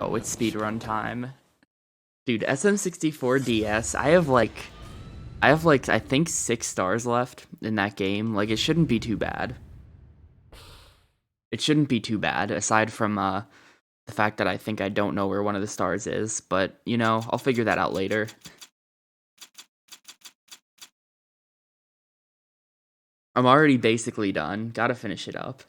Oh, it's speedrun time. Dude, SM64 DS, I have like I think 6 stars left in that game. Like it shouldn't be too bad. It shouldn't be too bad, aside from the fact that I think I don't know where one of the stars is, but you know, I'll figure that out later. I'm already basically done. Gotta finish it up.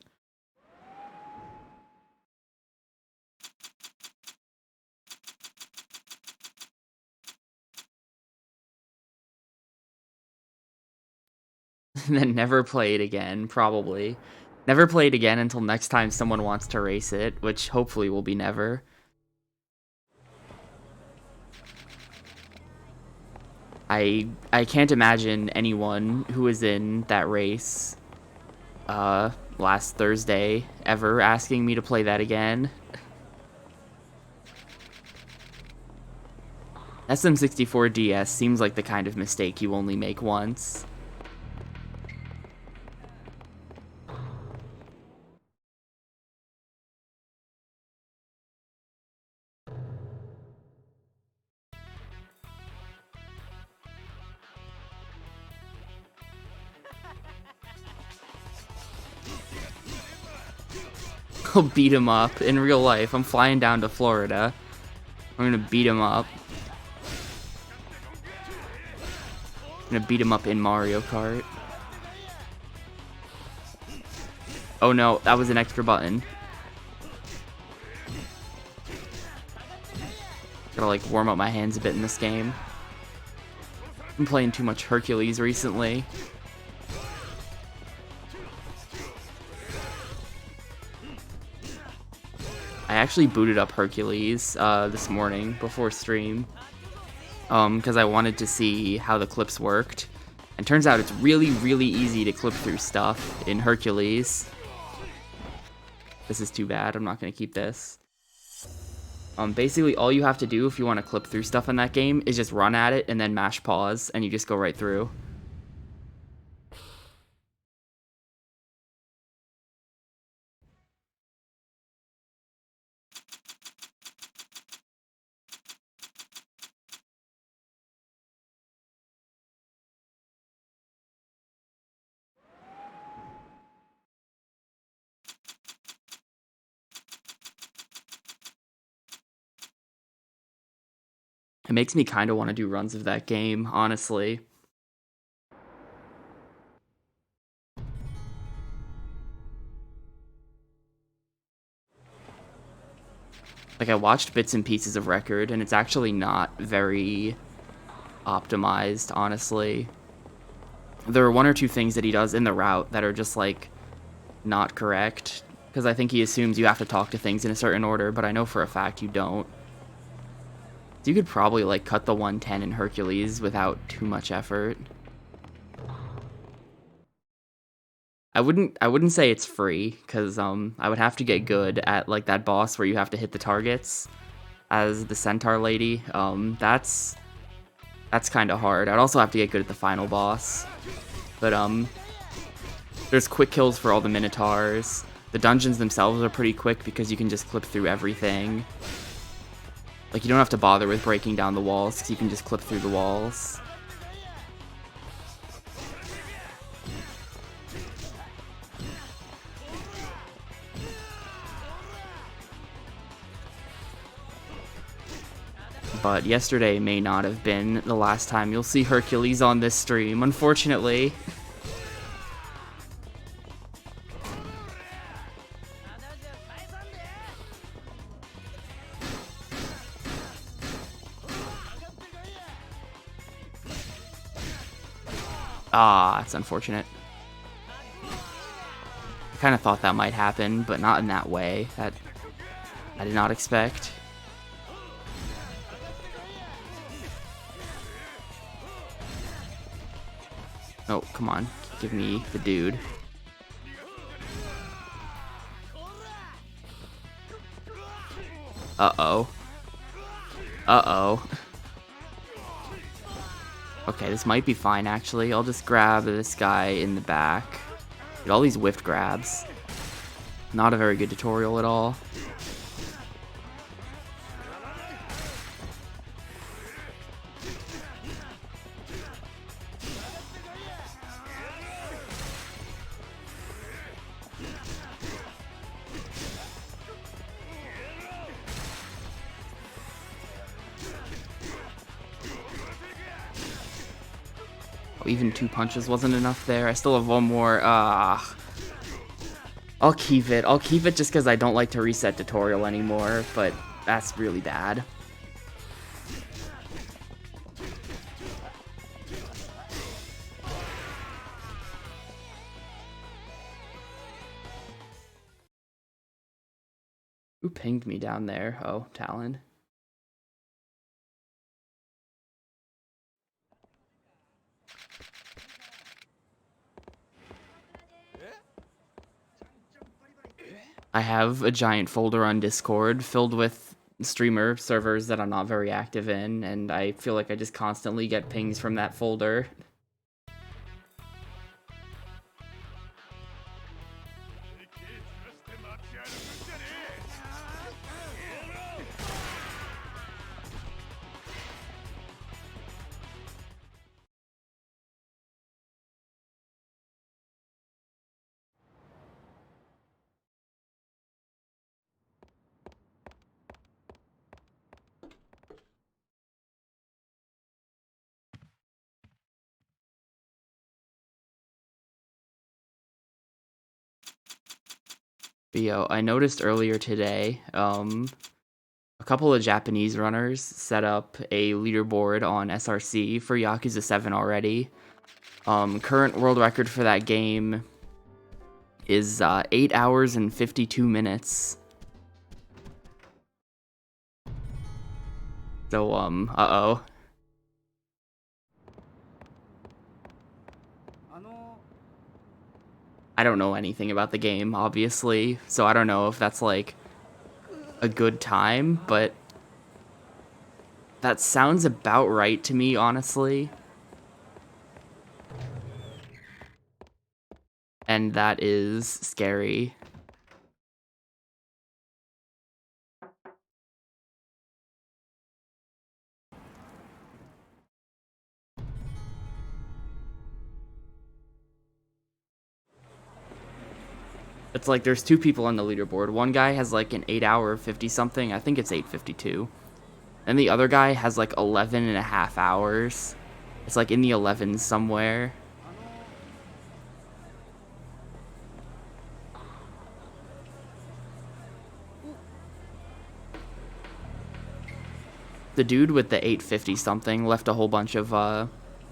And then never play it again, probably. Never play it again until next time someone wants to race it, which hopefully will be never. I can't imagine anyone who was in that race last Thursday ever asking me to play that again. SM64 DS seems like the kind of mistake you only make once. I'll beat him up in real life. I'm flying down to Florida. I'm gonna beat him up. I'm gonna beat him up in Mario Kart. Oh no, that was an extra button. Gotta like warm up my hands a bit in this game. I'm playing too much Hercules recently. I actually booted up Hercules this morning before stream because I wanted to see how the clips worked. And turns out it's really, really easy to clip through stuff in Hercules. This is too bad. I'm not going to keep this. Basically, all you have to do if you want to clip through stuff in that game is just run at it and then mash pause, and you just go right through. It makes me kind of want to do runs of that game, honestly. Like, I watched bits and pieces of Record, and it's actually not very optimized, honestly. There are one or two things that he does in the route that are just, like, not correct. Because I think he assumes you have to talk to things in a certain order, but I know for a fact you don't. So you could probably, like, cut the 110 in Hercules without too much effort. I wouldn't say it's free, because I would have to get good at, like, that boss where you have to hit the targets as the centaur lady. That's kind of hard. I'd also have to get good at the final boss. But there's quick kills for all the minotaurs. The dungeons themselves are pretty quick because you can just clip through everything. Like, you don't have to bother with breaking down the walls because you can just clip through the walls. But yesterday may not have been the last time you'll see Hercules on this stream, unfortunately. Ah, it's unfortunate. I kind of thought that might happen, but not in that way. That I did not expect. Oh, come on. Give me the dude. Uh-oh. Uh-oh. Okay, this might be fine, actually. I'll just grab this guy in the back. Get all these whiffed grabs. Not a very good tutorial at all. Oh, even 2 punches wasn't enough there. I still have one more. I'll keep it. I'll keep it just because I don't like to reset tutorial anymore, but that's really bad. Who pinged me down there? Oh, Talon. I have a giant folder on Discord filled with streamer servers that I'm not very active in, and I feel like I just constantly get pings from that folder. But yo, I noticed earlier today, a couple of Japanese runners set up a leaderboard on SRC for Yakuza 7 already. Current world record for that game is 8 hours and 52 minutes. So, uh-oh. I don't know anything about the game, obviously, so I don't know if that's, like, a good time, but that sounds about right to me, honestly. And that is scary. It's like there's 2 people on the leaderboard. One guy has like an 8 hour 50 something. I think it's 8:52. And the other guy has like 11 and a half hours. It's like in the 11s somewhere. The dude with the 850 something left a whole bunch of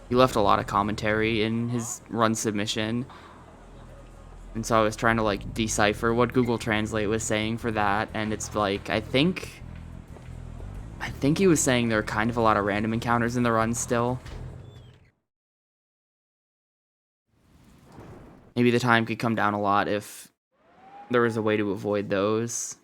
he left a lot of commentary in his run submission. And so I was trying to like decipher what Google Translate was saying for that, and it's like I think he was saying there are kind of a lot of random encounters in the run still. Maybe the time could come down a lot if there was a way to avoid those.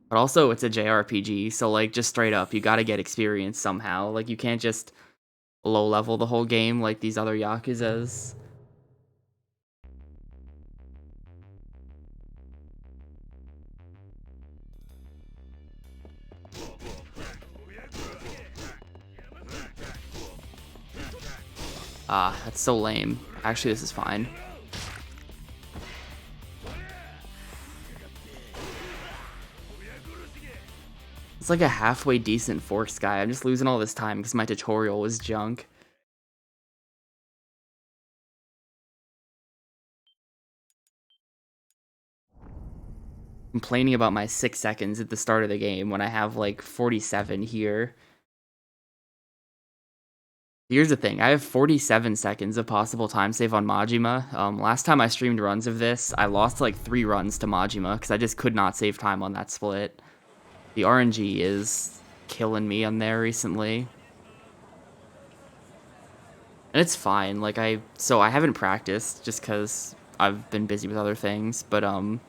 But also, it's a JRPG, so like just straight up, you gotta get experience somehow. Like you can't just low level the whole game like these other Yakuzas. Ah, that's so lame. Actually, this is fine. It's like a halfway decent force guy. I'm just losing all this time because my tutorial was junk. Complaining about my 6 seconds at the start of the game when I have like 47 here. Here's the thing, I have 47 seconds of possible time save on Majima. Last time I streamed runs of this, I lost like 3 runs to Majima because I just could not save time on that split. The RNG is killing me on there recently. And it's fine, like so I haven't practiced just because I've been busy with other things, but I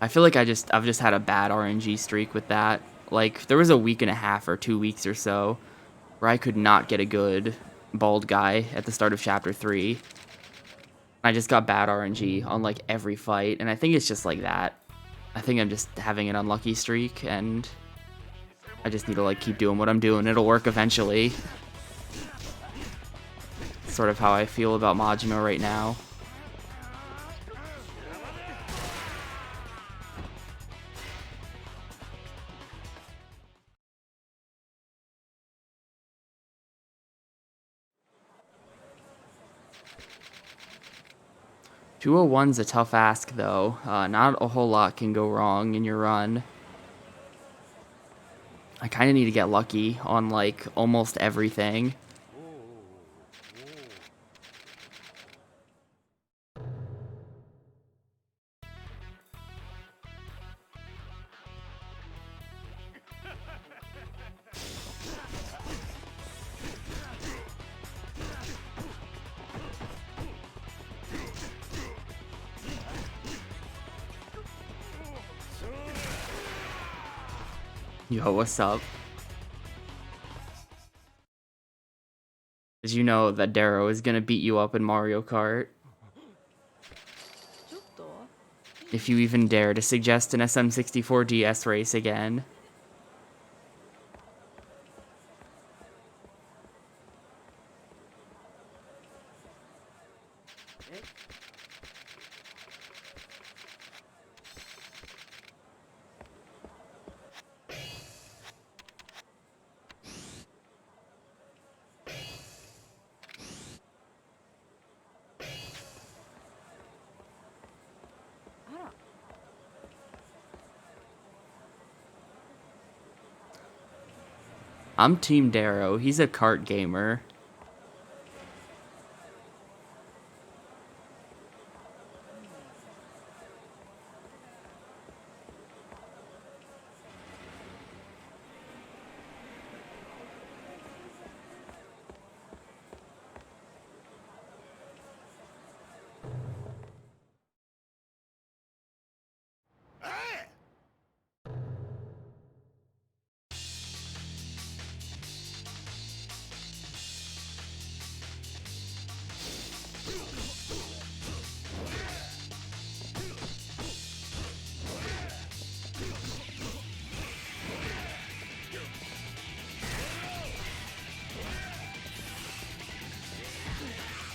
feel like I've just had a bad RNG streak with that. Like, there was a week and a half or 2 weeks or so where I could not get a good bald guy at the start of Chapter 3. I just got bad RNG on, like, every fight, and I think it's just like that. I think I'm just having an unlucky streak, and I just need to, like, keep doing what I'm doing. It'll work eventually. Sort of how I feel about Majima right now. 201's a tough ask, though. Not a whole lot can go wrong in your run. I kind of need to get lucky on, like, almost everything. Yo, what's up? Did you know that Darrow is gonna beat you up in Mario Kart? If you even dare to suggest an SM64 DS race again. I'm Team Darrow. He's a kart gamer.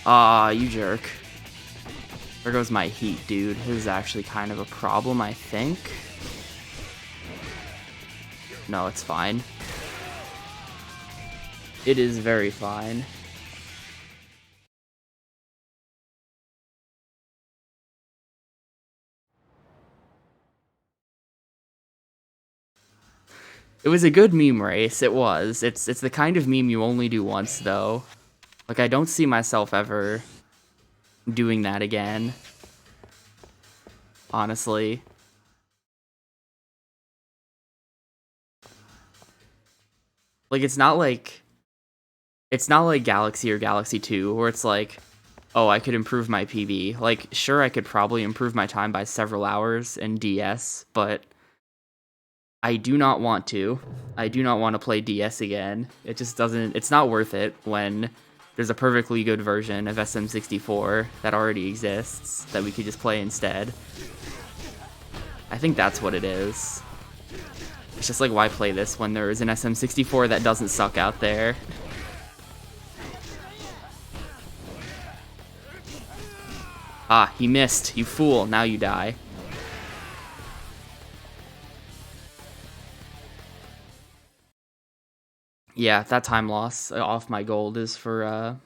Ah, you jerk. There goes my heat, dude. This is actually kind of a problem, I think. No, it's fine. It is very fine. It was a good meme race, it was. It's the kind of meme you only do once, though. Like, I don't see myself ever doing that again. Honestly. Like, it's not like Galaxy or Galaxy 2, where it's like, oh, I could improve my PB. Like, sure, I could probably improve my time by several hours in DS, but I do not want to. I do not want to play DS again. It just doesn't, it's not worth it when there's a perfectly good version of SM64 that already exists that we could just play instead. I think that's what it is. It's just like, why play this when there is an SM64 that doesn't suck out there? Ah, he missed. You fool. Now you die. Yeah, that time loss off my gold is for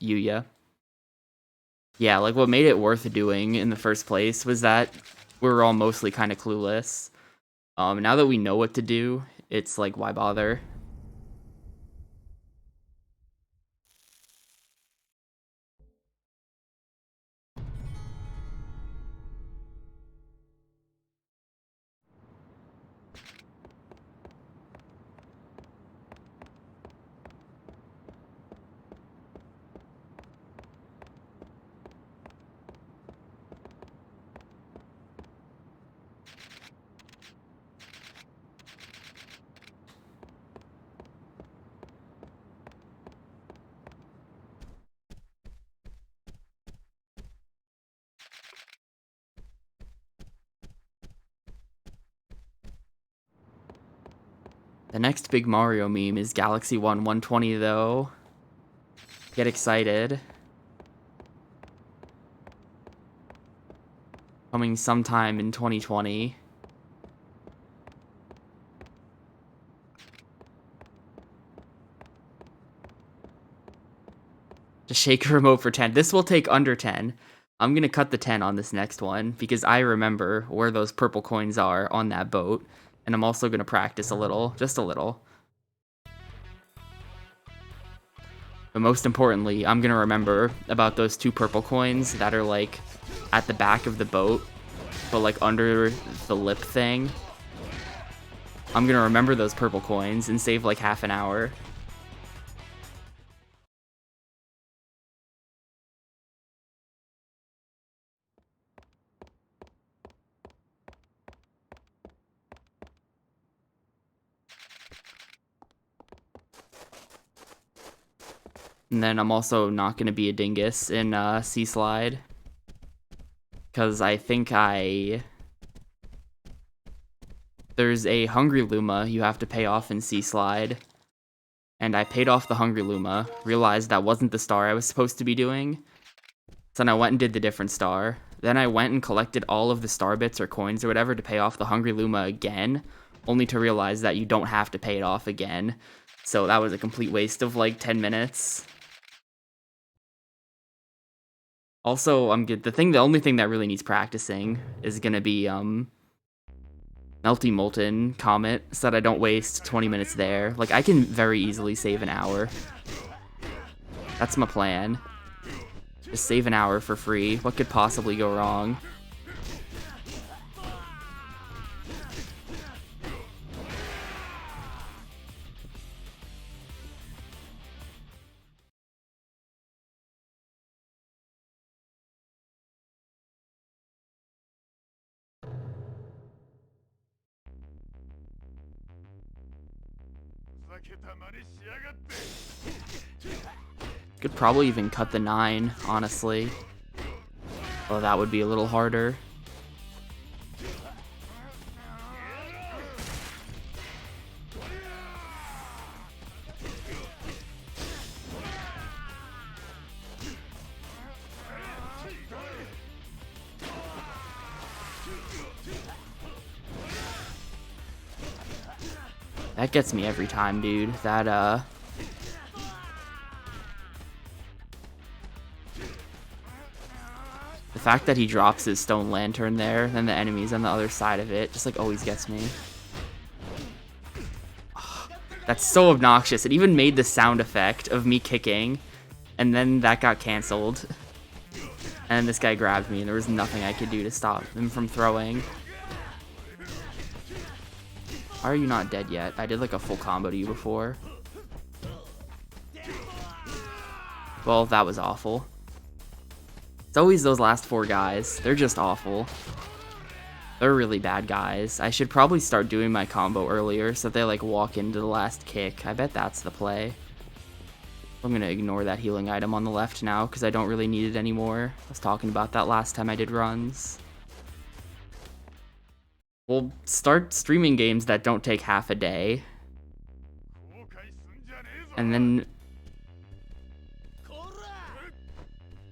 Yuya. Yeah, like what made it worth doing in the first place was that we were all mostly kind of clueless. Now that we know what to do, it's like, why bother? The next big Mario meme is Galaxy 1 120, though. Get excited. Coming sometime in 2020. Just shake a remote for 10. This will take under 10. I'm going to cut the 10 on this next one because I remember where those purple coins are on that boat. And I'm also going to practice a little, just a little. But most importantly, I'm going to remember about those 2 purple coins that are like at the back of the boat, but like under the lip thing. I'm going to remember those purple coins and save like half an hour. And then I'm also not going to be a dingus in Sea Slide. Because I think there's a Hungry Luma you have to pay off in Sea Slide. And I paid off the Hungry Luma, realized that wasn't the star I was supposed to be doing. So then I went and did the different star. Then I went and collected all of the star bits or coins or whatever to pay off the Hungry Luma again, only to realize that you don't have to pay it off again. So that was a complete waste of like 10 minutes. Also, the only thing that really needs practicing is gonna be Melty Molten Comet, so that I don't waste 20 minutes there. Like, I can very easily save an hour. That's my plan. Just save an hour for free. What could possibly go wrong? Could probably even cut the 9, honestly. Oh, that would be a little harder. That gets me every time, dude. That, the fact that he drops his stone lantern there, then the enemies on the other side of it, just like always gets me. Oh, that's so obnoxious. It even made the sound effect of me kicking, and then that got canceled. And this guy grabbed me, and there was nothing I could do to stop him from throwing. Why are you not dead yet? I did like a full combo to you before. Well, that was awful. It's always those last 4 guys. They're just awful. They're really bad guys. I should probably start doing my combo earlier so that they like walk into the last kick. I bet that's the play. I'm gonna ignore that healing item on the left now because I don't really need it anymore. I was talking about that last time I did runs. We'll start streaming games that don't take half a day. And then,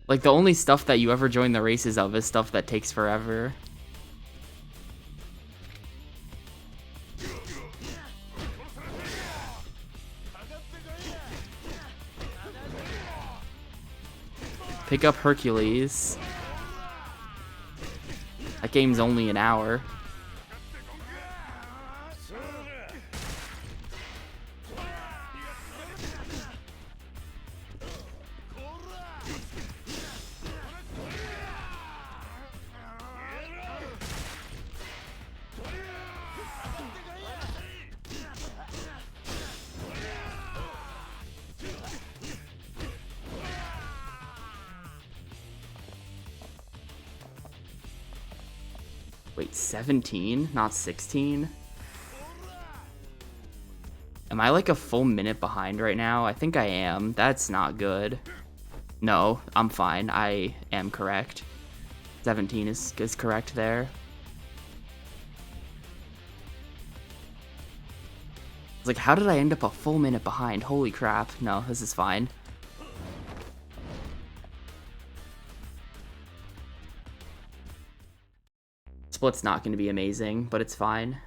like, the only stuff that you ever join the races of is stuff that takes forever. Pick up Hercules. That game's only an hour. Wait, 17? Not 16? Am I like a full minute behind right now? I think I am. That's not good. No, I'm fine. I am correct. 17 is correct there. It's like, how did I end up a full minute behind? Holy crap. No, this is fine. Split's not going to be amazing, but it's fine.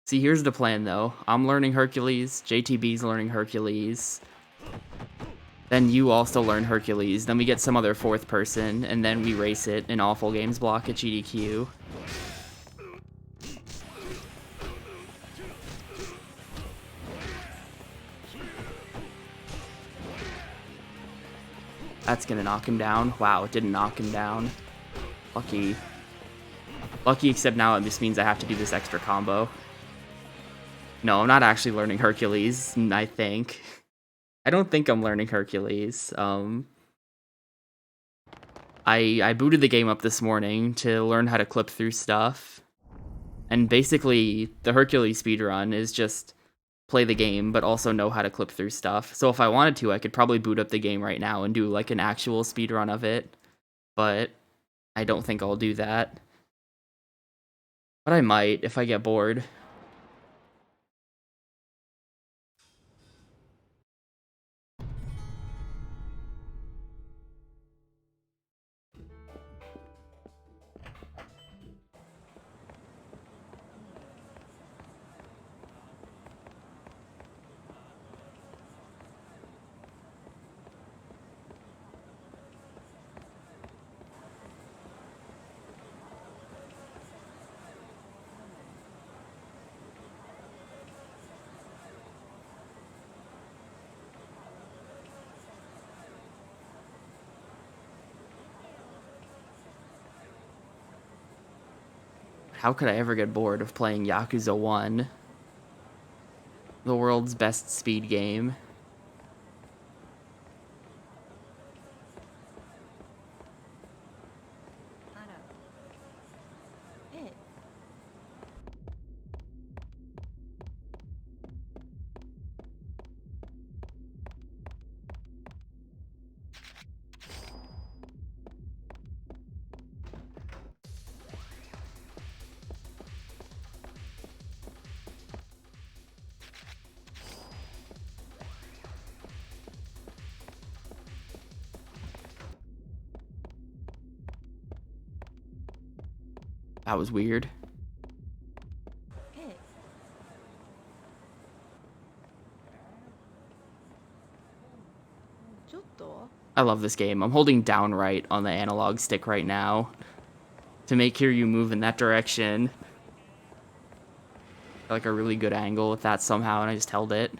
See, here's the plan, though. I'm learning Hercules, JTB's learning Hercules. Then you also learn Hercules. Then we get some other fourth person, and then we race it in Awful Games block at GDQ. That's gonna knock him down. Wow, it didn't knock him down. Lucky. Lucky, except now it just means I have to do this extra combo. No, I'm not actually learning Hercules, I think. I don't think I'm learning Hercules. I booted the game up this morning to learn how to clip through stuff. And basically, the Hercules speedrun is just play the game, but also know how to clip through stuff. So if I wanted to, I could probably boot up the game right now and do like an actual speedrun of it. But I don't think I'll do that. But I might if I get bored. How could I ever get bored of playing Yakuza 1? The world's best speed game. That was weird. I love this game. I'm holding down right on the analog stick right now to make sure you move in that direction. Like a really good angle with that somehow, and I just held it.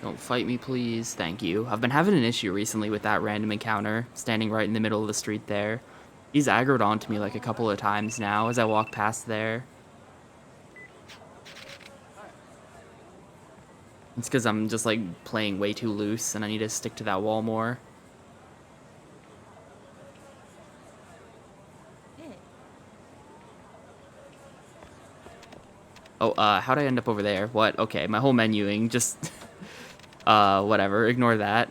Don't fight me, please. Thank you. I've been having an issue recently with that random encounter, standing right in the middle of the street there. He's aggroed onto me like a couple of times now as I walk past there. It's because I'm just like playing way too loose and I need to stick to that wall more. Oh, how'd I end up over there? What? Okay, my whole menuing just... whatever, ignore that.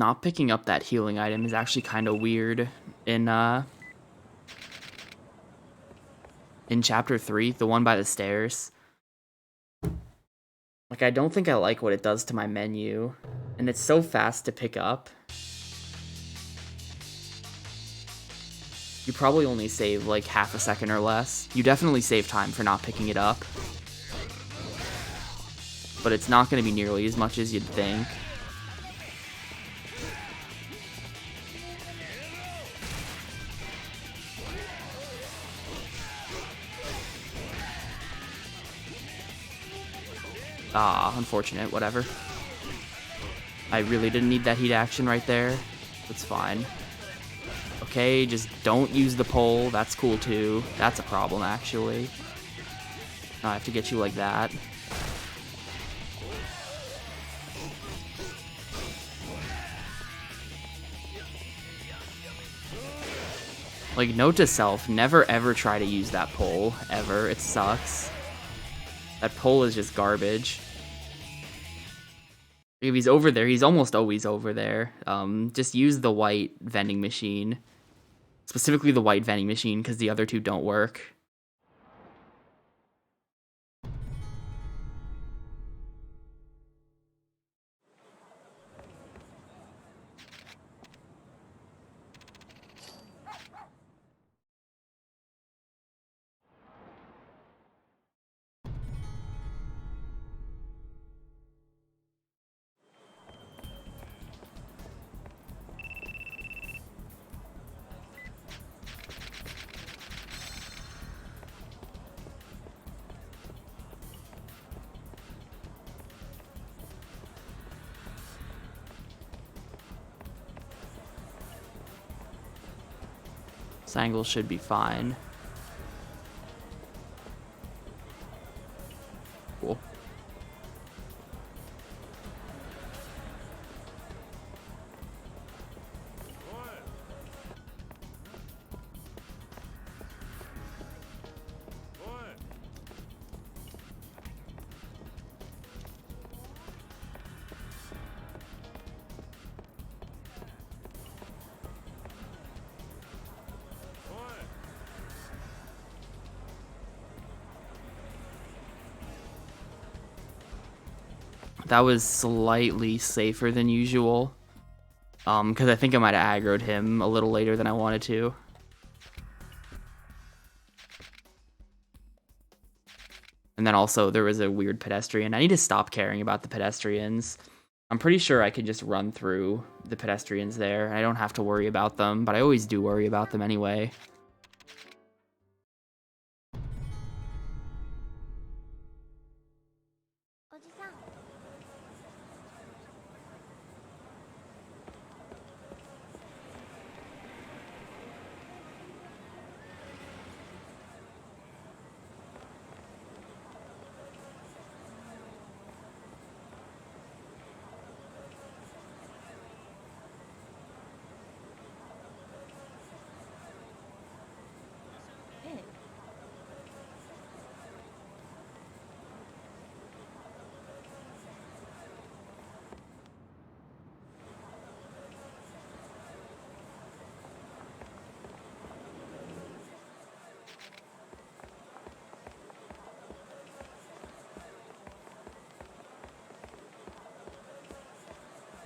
Not picking up that healing item is actually kind of weird in chapter 3, the one by the stairs. Like, I don't think I like what it does to my menu, and it's so fast to pick up. You probably only save like half a second or less. You definitely save time for not picking it up, but it's not going to be nearly as much as you'd think. Ah, unfortunate, whatever. I really didn't need that heat action right there. That's fine. Okay, just don't use the pole. That's cool too. That's a problem, actually. I have to get you like that. Like, note to self, never ever try to use that pole, ever. It sucks. That pole is just garbage. If he's over there, he's almost always over there. Just use the white vending machine. Specifically the white vending machine, because the other two don't work. This angle should be fine. Cool. That was slightly safer than usual. Because I think I might have aggroed him a little later than I wanted to. And then also there was a weird pedestrian. I need to stop caring about the pedestrians. I'm pretty sure I could just run through the pedestrians there. I don't have to worry about them, but I always do worry about them anyway.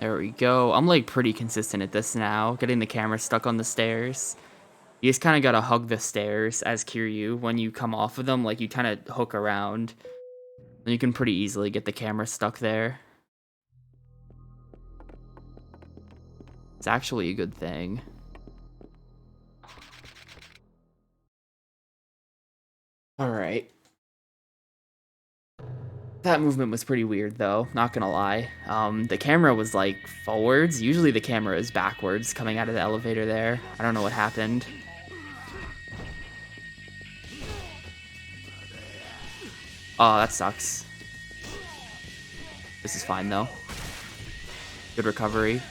There we go. I'm like pretty consistent at this now, getting the camera stuck on the stairs. You just kind of gotta hug the stairs as Kiryu. When you come off of them, like you kind of hook around. And you can pretty easily get the camera stuck there. It's actually a good thing. Alright. That movement was pretty weird, though, not gonna lie. The camera was, like, forwards. Usually the camera is backwards coming out of the elevator there. I don't know what happened. Oh, that sucks. This is fine, though. Good recovery.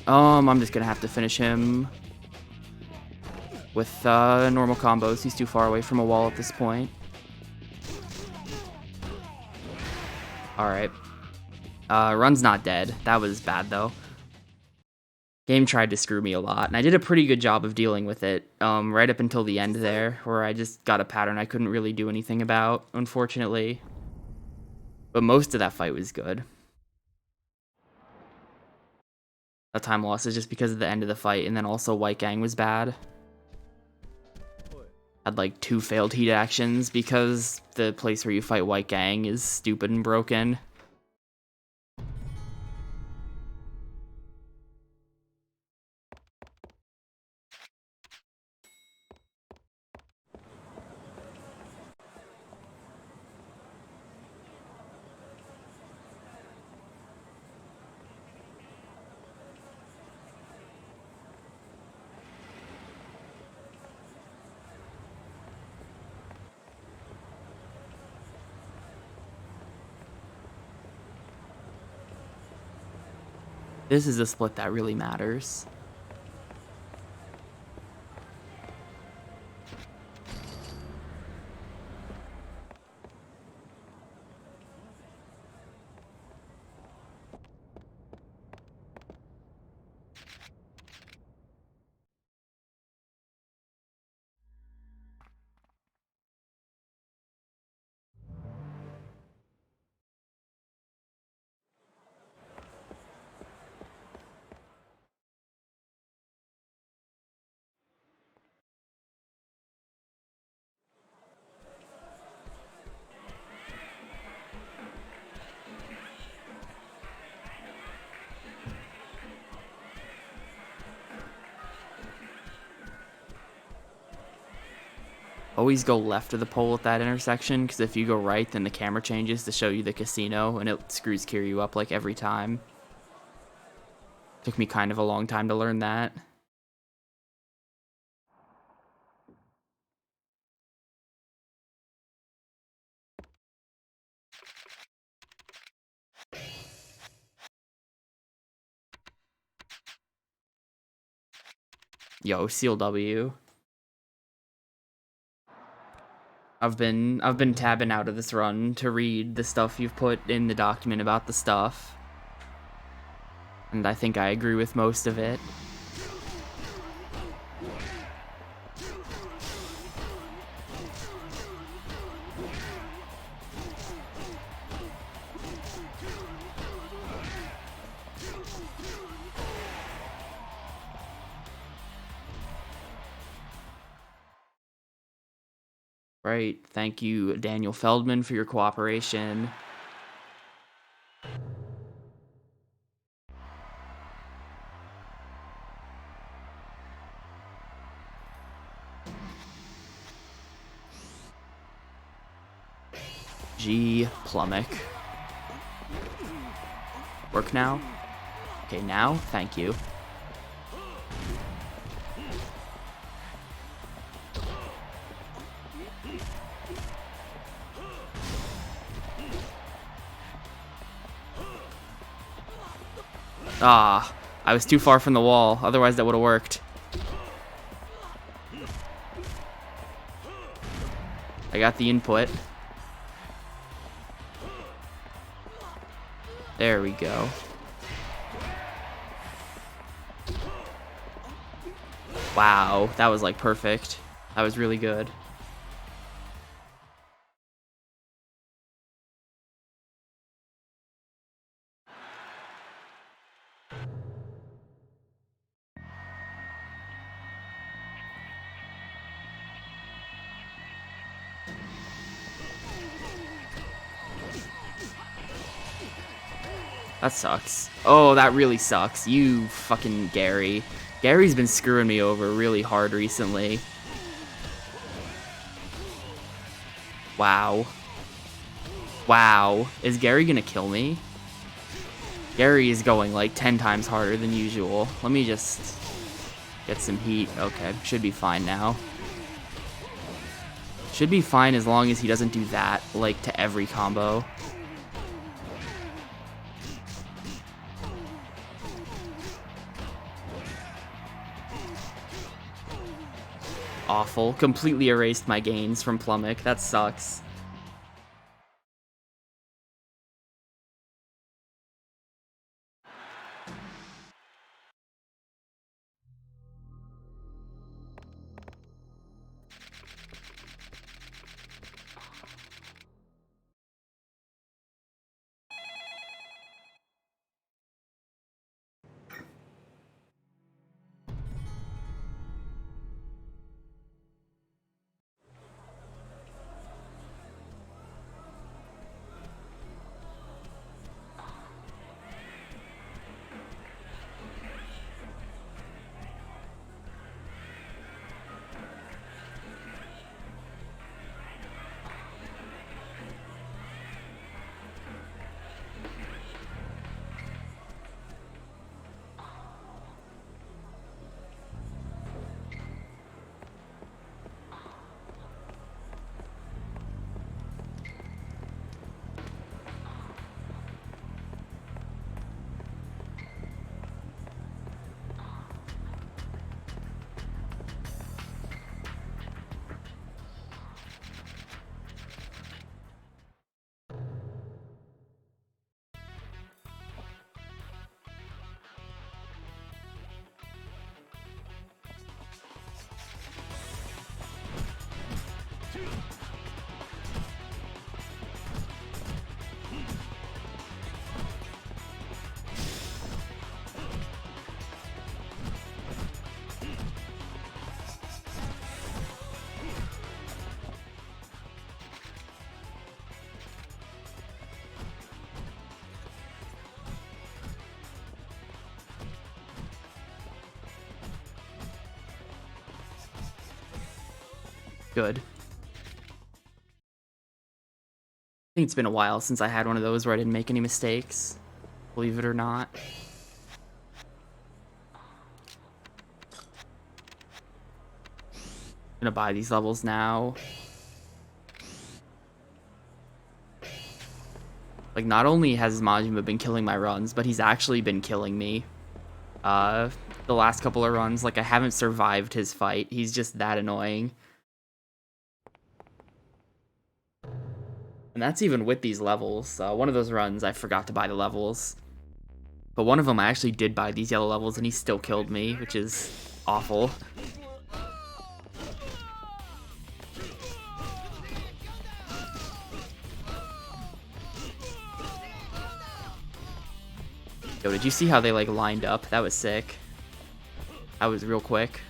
I'm just gonna have to finish him with normal combos. He's too far away from a wall at this point. Alright. Run's not dead. That was bad, though. Game tried to screw me a lot, and I did a pretty good job of dealing with it, right up until the end there, where I just got a pattern I couldn't really do anything about, unfortunately. But most of that fight was good. That time loss is just because of the end of the fight, and then also White Gang was bad. Had like 2 failed heat actions because the place where you fight White Gang is stupid and broken. This is a split that really matters. Always go left of the pole at that intersection, because if you go right, then the camera changes to show you the casino, and it screws Kiryu up like every time. Took me kind of a long time to learn that. Yo, Seal W. I've been tabbing out of this run to read the stuff you've put in the document about the stuff. And I think I agree with most of it. Right, thank you, Daniel Feldman, for your cooperation. G. Plummick. Work now? Okay, now, thank you. Ah, I was too far from the wall, otherwise that would have worked. I got the input. There we go. Wow, that was like perfect. That was really good. That sucks. Oh, that really sucks. You fucking Gary. Gary's been screwing me over really hard recently. Wow. Wow. Is Gary gonna kill me? Gary is going like 10 times harder than usual. Let me just get some heat. Okay, should be fine now. Should be fine as long as he doesn't do that, like, to every combo. awful. Completely erased my gains from Plummock. That sucks. Good. I think it's been a while since I had one of those where I didn't make any mistakes, believe it or not. I'm gonna buy these levels now. Like, not only has Majima been killing my runs, but he's actually been killing me. The last couple of runs, like, I haven't survived his fight. He's just that annoying. And that's even with these levels. One of those runs, I forgot to buy the levels. But one of them, I actually did buy these yellow levels, and he still killed me, which is awful. Yo, did you see how they, like, lined up? That was sick. That was real quick.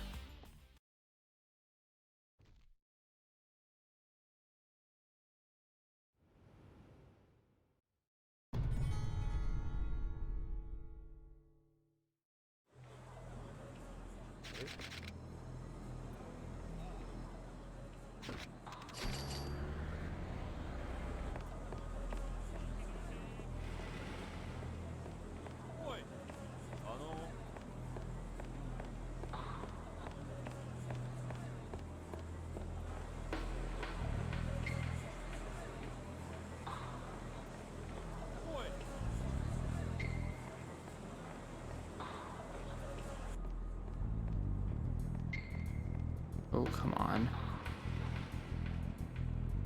Oh, come on.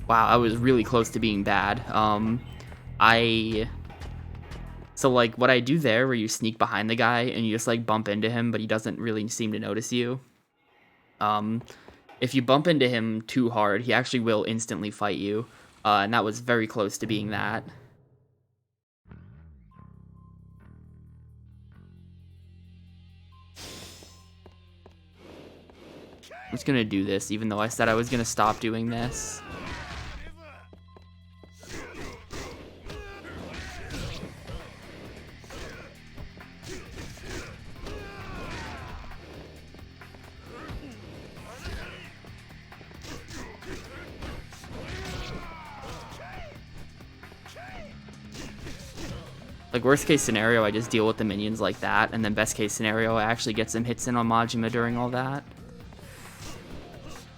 Wow, I was really close to being bad. So, like, what I do there, where you sneak behind the guy and you just, like, bump into him, but he doesn't really seem to notice you. If you bump into him too hard, he actually will instantly fight you. And that was very close to being that. I'm just gonna do this, even though I said I was gonna stop doing this. Like, worst case scenario, I just deal with the minions like that, and then best case scenario, I actually get some hits in on Majima during all that.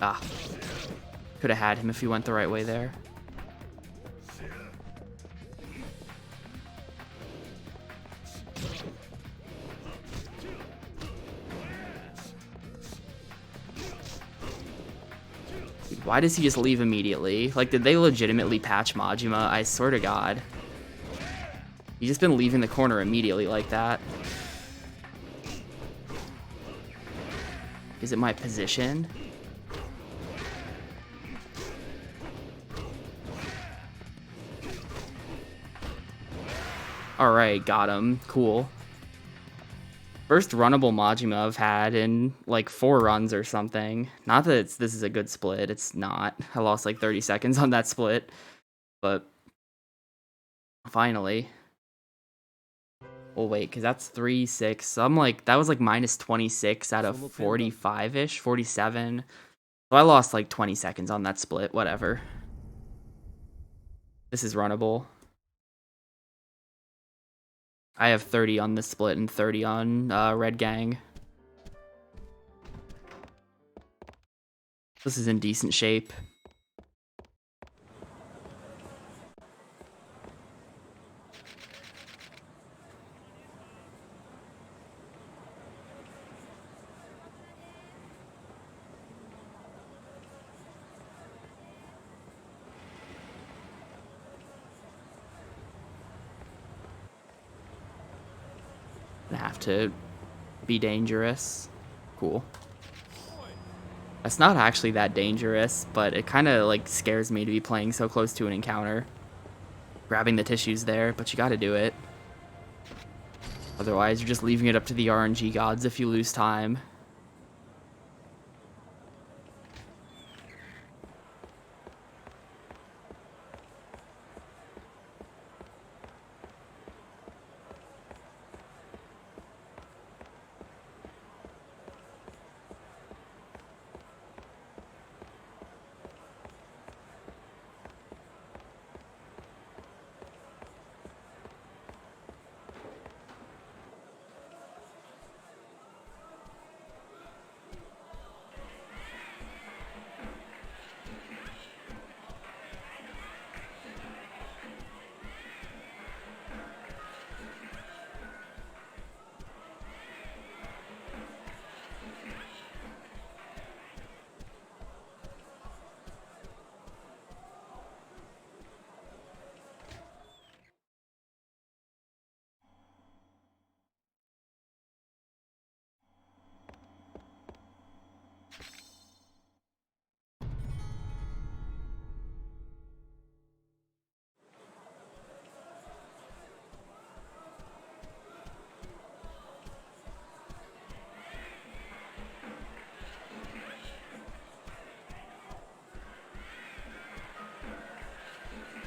Ah. Could have had him if he went the right way there. Why does he just leave immediately? Like, did they legitimately patch Majima? I swear to God. He's just been leaving the corner immediately like that. Is it my position? Alright, got him. Cool. First runnable Majima I've had in like 4 runs or something. Not that this is a good split. It's not. I lost like 30 seconds on that split. But finally. Well, wait, because that's 3, 6. So I'm like, that was like minus 26 out of 45-ish, 47. So I lost like 20 seconds on that split. Whatever. This is runnable. I have 30 on this split and 30 on Red Gang. This is in decent shape. Have to be dangerous. Cool. That's not actually that dangerous, but it kind of like scares me to be playing so close to an encounter. Grabbing the tissues there, but you gotta do it. Otherwise, you're just leaving it up to the RNG gods if you lose time.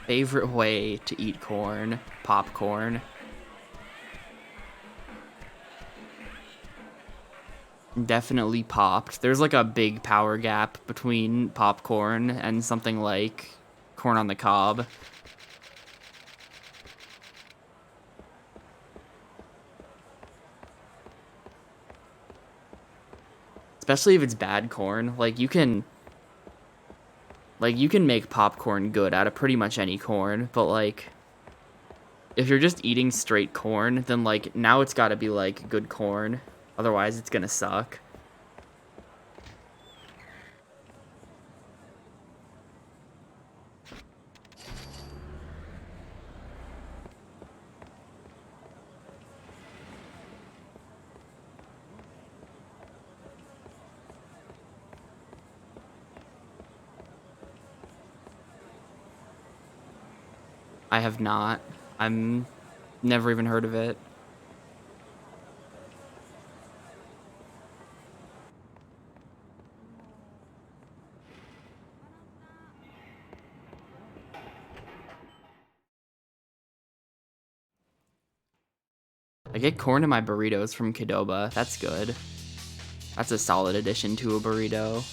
Favorite way to eat corn? Popcorn. Definitely popped. There's like a big power gap between popcorn and something like corn on the cob. Especially if it's bad corn. Like you can make popcorn good out of pretty much any corn, but like if you're just eating straight corn, then like now it's got to be like good corn. Otherwise it's going to suck. I have not. I'm never even heard of it. I get corn in my burritos from Qdoba. That's good. That's a solid addition to a burrito.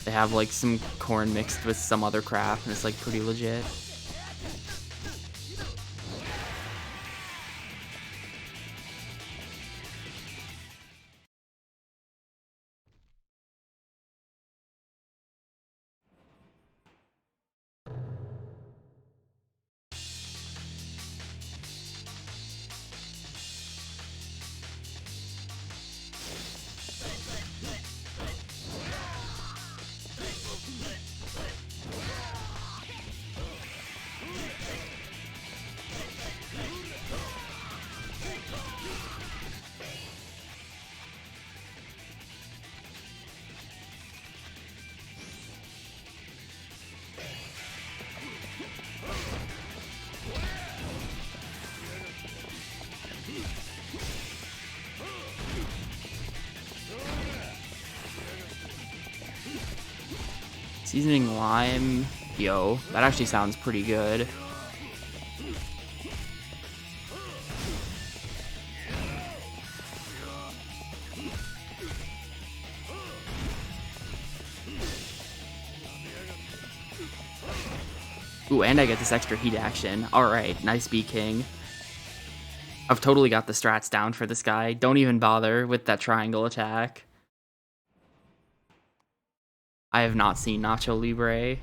They have like some corn mixed with some other crap, and it's like pretty legit. Seasoning lime. Yo, that actually sounds pretty good. Ooh, and I get this extra heat action. Alright, nice B King. I've totally got the strats down for this guy. Don't even bother with that triangle attack. I have not seen Nacho Libre.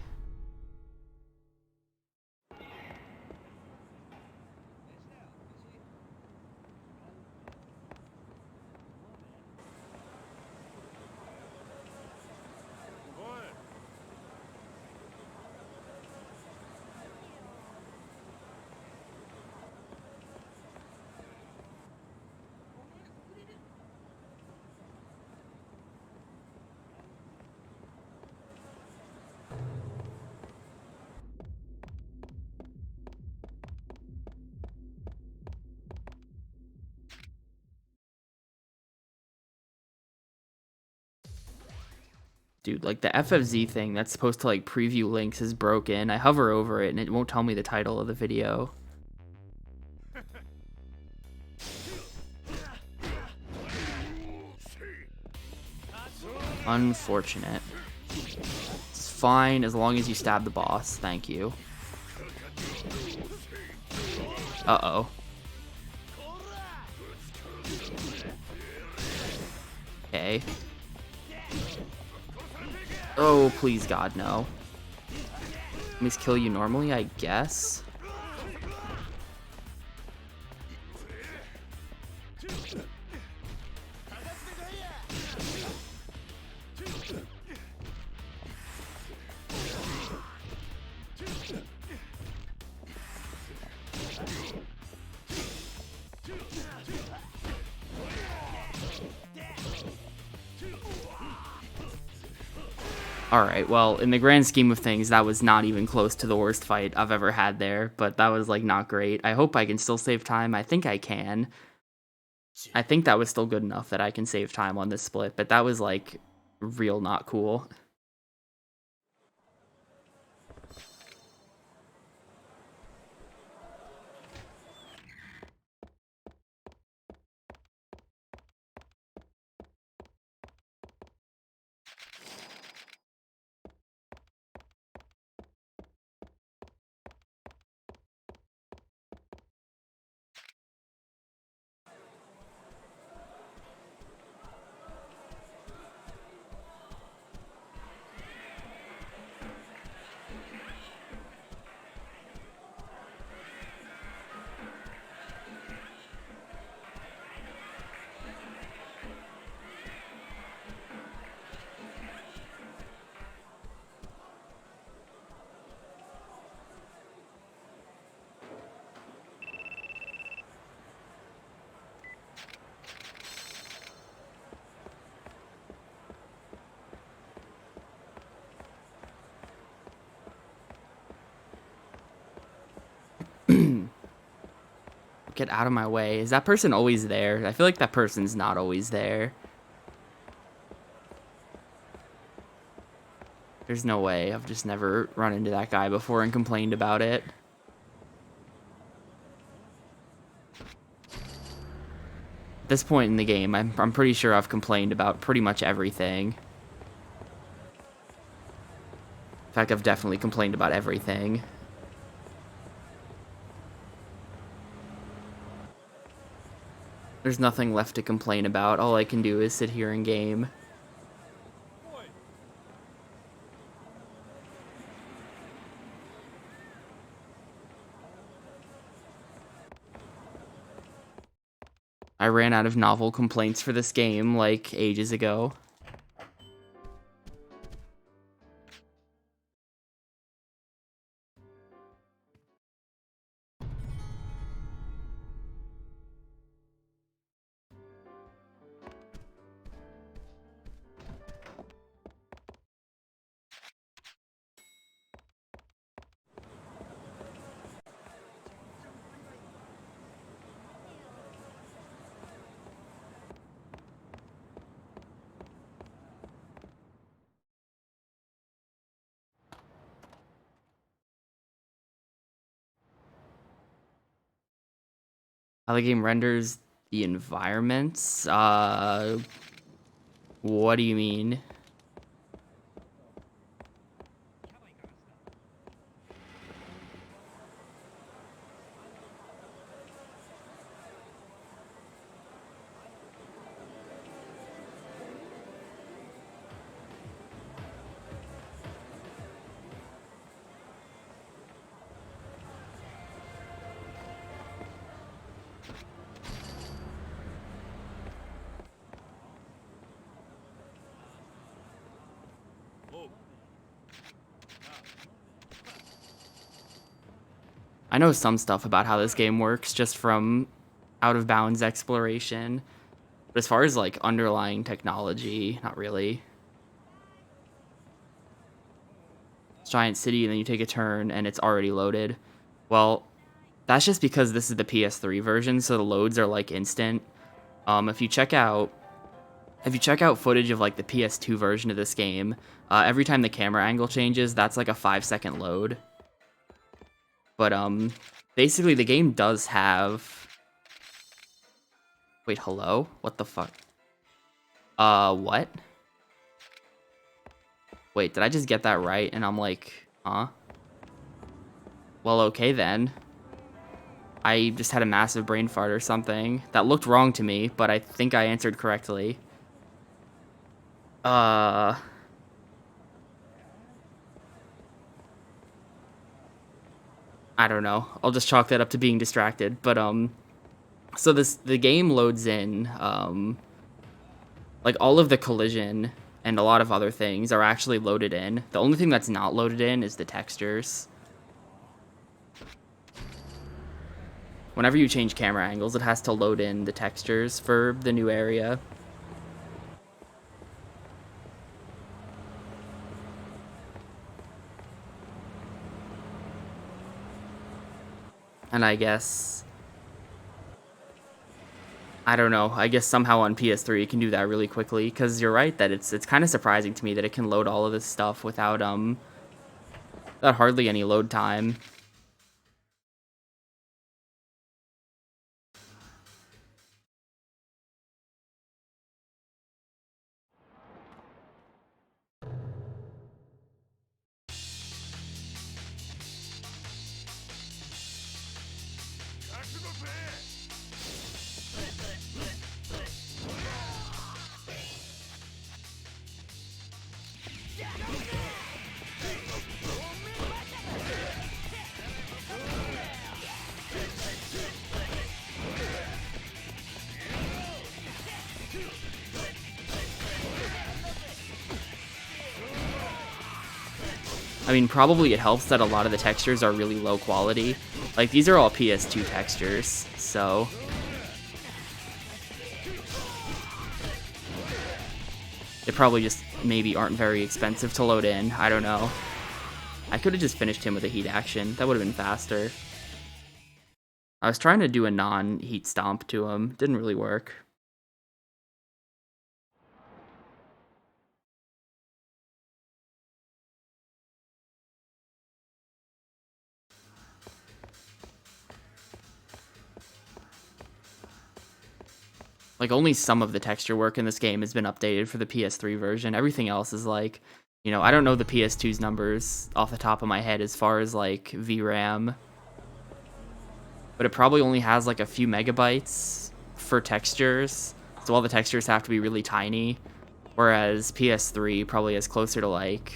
Dude, like the FFZ thing that's supposed to like preview links is broken. I hover over it and it won't tell me the title of the video. Unfortunate. It's fine as long as you stab the boss. Thank you. Uh-oh. Okay. Oh, please, God, no. Let me just kill you normally, I guess. Alright, well, in the grand scheme of things, that was not even close to the worst fight I've ever had there, but that was, like, not great. I hope I can still save time. I think I can. I think that was still good enough that I can save time on this split, but that was, like, real not cool. Get out of my way. Is that person always there? I feel like that person's not always there. There's no way. I've just never run into that guy before and complained about it. At this point in the game, I'm pretty sure I've complained about pretty much everything. In fact, I've definitely complained about everything. There's nothing left to complain about. All I can do is sit here and game. I ran out of novel complaints for this game, like, ages ago. How the game renders the environments? What do you mean? I know some stuff about how this game works just from out of bounds exploration. But as far as like underlying technology, not really. It's giant city and then you take a turn and it's already loaded. Well, that's just because this is the PS3 version, so the loads are like instant. If you check out footage of like the PS2 version of this game, every time the camera angle changes, that's like a 5-second load. But basically the game does have. Wait, hello? What the fuck? What? Wait, did I just get that right? And I'm like, huh? Well, okay then. I just had a massive brain fart or something. That looked wrong to me, but I think I answered correctly. I don't know. I'll just chalk that up to being distracted. But, so the game loads in, like all of the collision and a lot of other things are actually loaded in. The only thing that's not loaded in is the textures. Whenever you change camera angles, it has to load in the textures for the new area. And I guess, I don't know, I guess somehow on PS3 it can do that really quickly, because you're right that it's kind of surprising to me that it can load all of this stuff without hardly any load time. I mean, probably it helps that a lot of the textures are really low quality. Like, these are all PS2 textures, so they probably just maybe aren't very expensive to load in. I don't know. I could have just finished him with a heat action. That would have been faster. I was trying to do a non-heat stomp to him. Didn't really work. Like, only some of the texture work in this game has been updated for the PS3 version. Everything else is like, you know, I don't know the PS2's numbers off the top of my head as far as like VRAM, but it probably only has like a few megabytes for textures, so all the textures have to be really tiny, whereas PS3 probably is closer to like,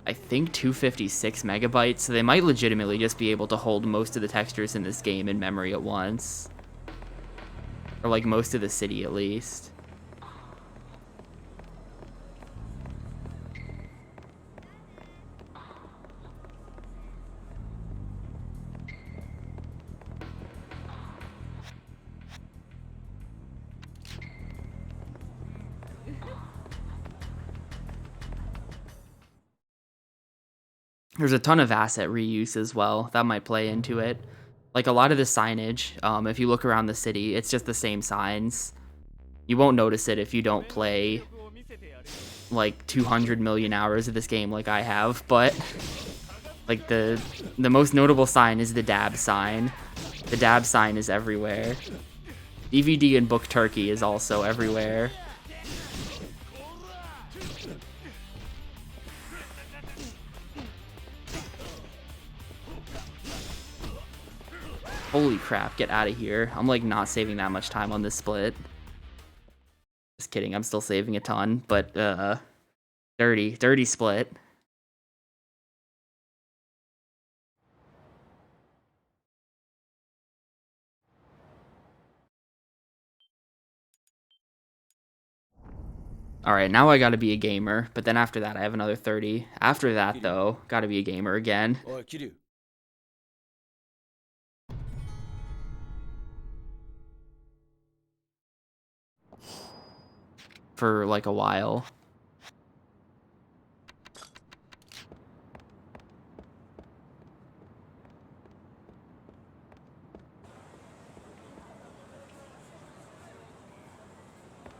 I think 256 megabytes, so they might legitimately just be able to hold most of the textures in this game in memory at once. Or like most of the city at least. There's a ton of asset reuse as well. That might play into it. Like a lot of the signage, if you look around the city, it's just the same signs. You won't notice it if you don't play like 200 million hours of this game like I have, but Like the most notable sign is the dab sign. The dab sign is everywhere. DVD and Book Turkey is also everywhere. Holy crap, get out of here. I'm like not saving that much time on this split. Just kidding, I'm still saving a ton, but dirty split. Alright, now I gotta be a gamer, but then after that I have another 30. After that though, gotta be a gamer again. For like a while.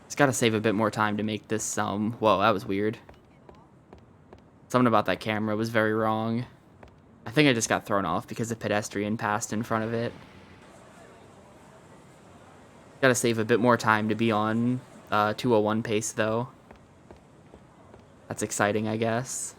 Just gotta save a bit more time to make this, whoa, that was weird. Something about that camera was very wrong. I think I just got thrown off because a pedestrian passed in front of it. Gotta save a bit more time to be on 201 pace, though. That's exciting, I guess.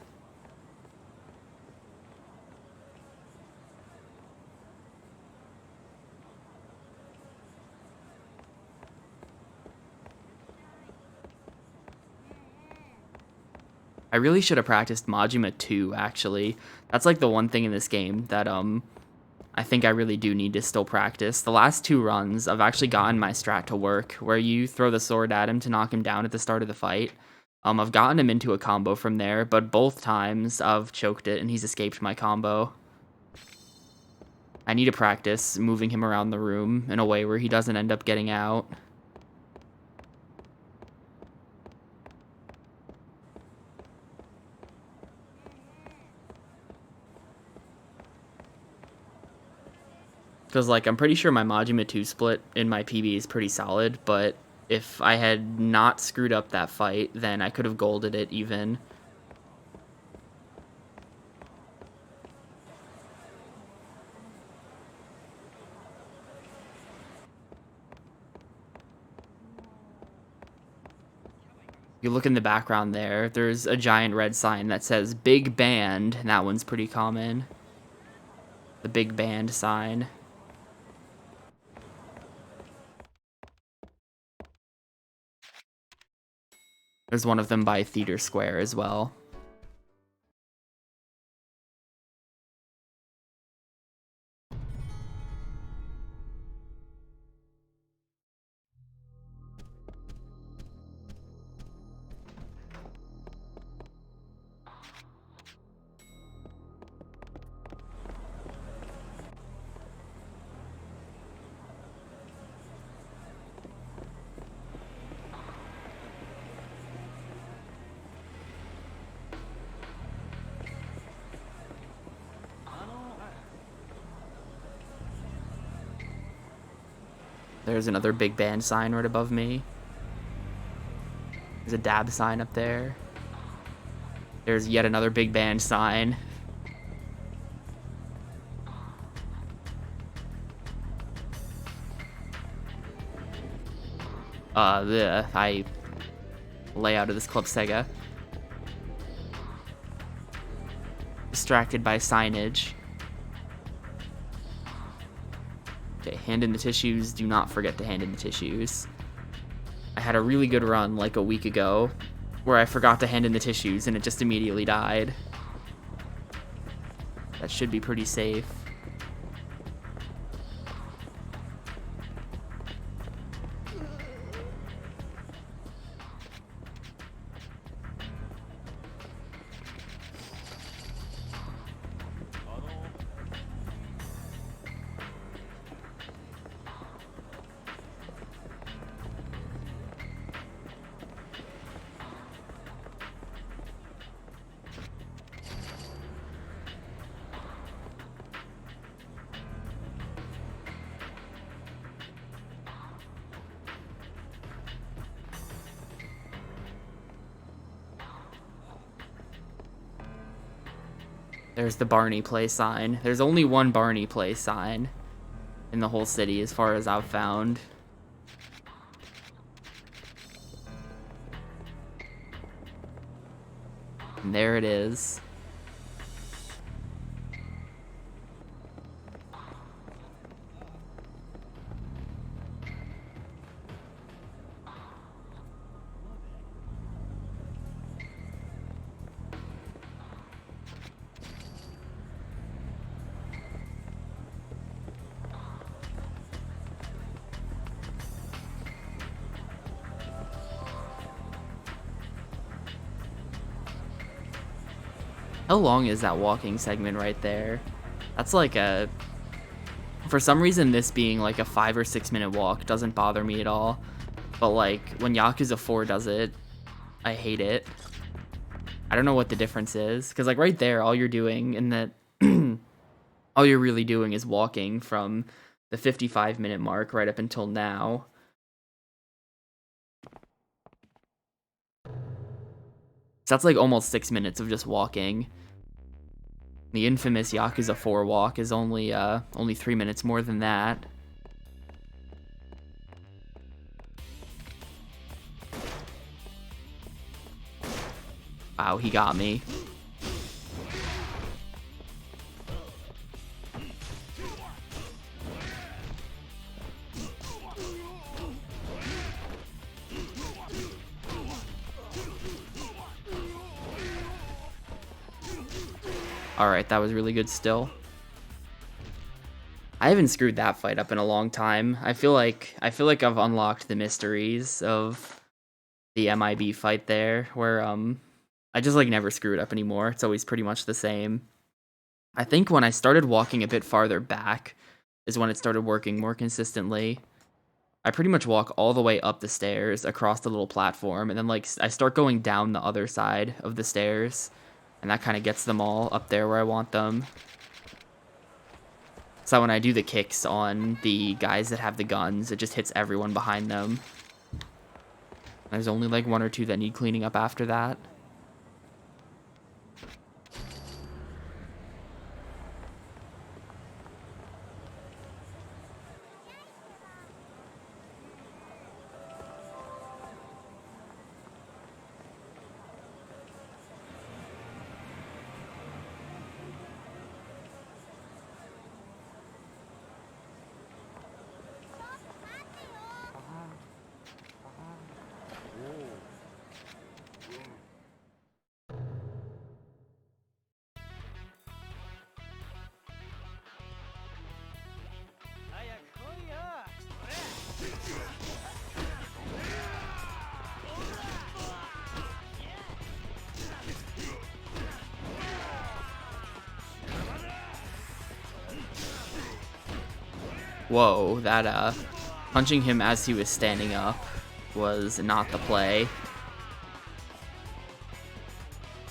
I really should have practiced Majima 2, actually. That's like the one thing in this game that I think I really do need to still practice. The last 2 runs, I've actually gotten my strat to work, where you throw the sword at him to knock him down at the start of the fight. I've gotten him into a combo from there, but both times I've choked it and he's escaped my combo. I need to practice moving him around the room in a way where he doesn't end up getting out. Because, like, I'm pretty sure my Majima 2 split in my PB is pretty solid, but if I had not screwed up that fight, then I could have golded it even. You look in the background there, there's a giant red sign that says Big Band, and that one's pretty common. The Big Band sign. There's one of them by Theater Square as well. There's another Big Band sign right above me. There's a dab sign up there. There's yet another Big Band sign. I layout of this Club Sega. Distracted by signage. Okay, hand in the tissues. Do not forget to hand in the tissues. I had a really good run like a week ago where I forgot to hand in the tissues and it just immediately died. That should be pretty safe. There's the Barney Play sign. There's only one Barney Play sign in the whole city as far as I've found. And there it is. How long is that walking segment right there? That's like a... For some reason, this being like a 5 or 6 minute walk doesn't bother me at all. But like, when Yakuza 4 does it, I hate it. I don't know what the difference is. Because like right there, all you're doing in that... all you're really doing is walking from the 55-minute mark right up until now. So that's like almost 6 minutes of just walking. The infamous Yakuza 4 walk is only 3 minutes more than that. Wow, he got me. Alright, that was really good still. I haven't screwed that fight up in a long time. I feel like I've unlocked the mysteries of the MIB fight there, where I just like never screw it up anymore. It's always pretty much the same. I think when I started walking a bit farther back is when it started working more consistently. I pretty much walk all the way up the stairs across the little platform, and then like I start going down the other side of the stairs, and that kind of gets them all up there where I want them. So when I do the kicks on the guys that have the guns, it just hits everyone behind them. There's only like 1 or 2 that need cleaning up after that. Whoa, that punching him as he was standing up was not the play.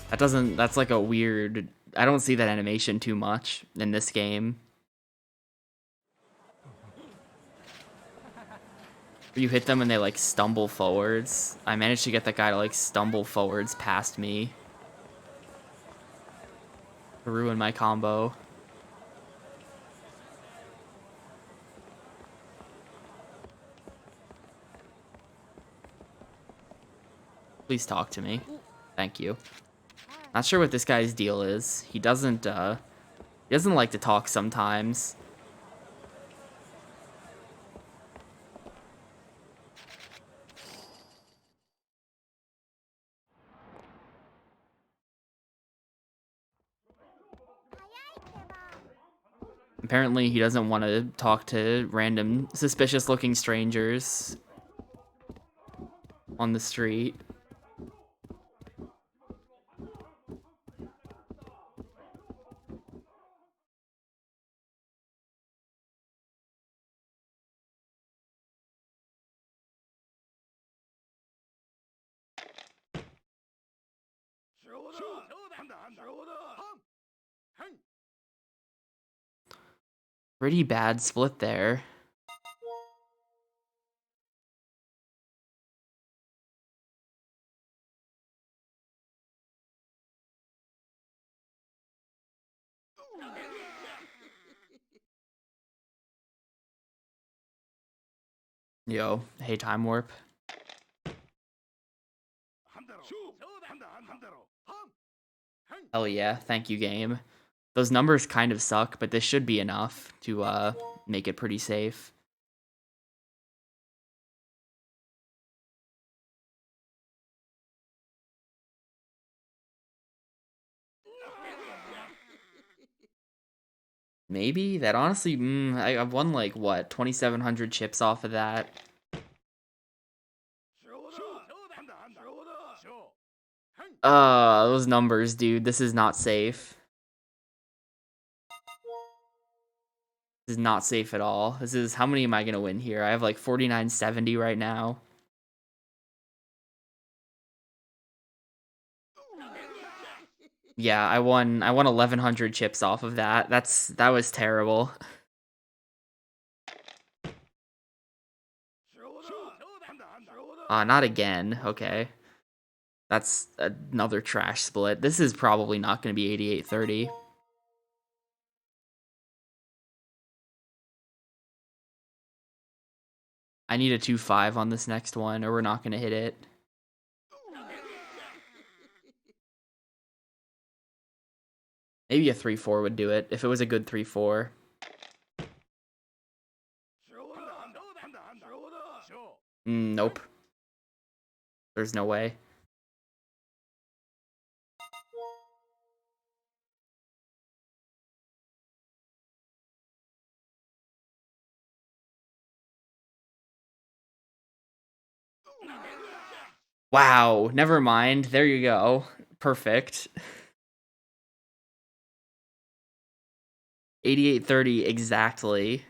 That's like a weird, I don't see that animation too much in this game. You hit them and they like stumble forwards. I managed to get that guy to like stumble forwards past me. To ruin my combo. Please talk to me. Thank you. Not sure what this guy's deal is. He doesn't like to talk sometimes. Apparently, he doesn't want to talk to random suspicious-looking strangers on the street. Pretty bad split there. Yo, hey, Time Warp. Hell yeah, thank you, game. Those numbers kind of suck, but this should be enough to make it pretty safe. Maybe? That honestly, I've won like, what, 2,700 chips off of that. Those numbers, dude, this is not safe. This is not safe at all. This is, how many am I gonna win here? I have like 4970 right now. Yeah, I won 1,100 chips off of that. That was terrible. Not again. Okay. That's another trash split. This is probably not going to be 8830. I need a 2-5 on this next one, or we're not going to hit it. Maybe a 3-4 would do it, if it was a good 3-4. Nope. There's no way. Wow, never mind. There you go. Perfect. 8830 exactly.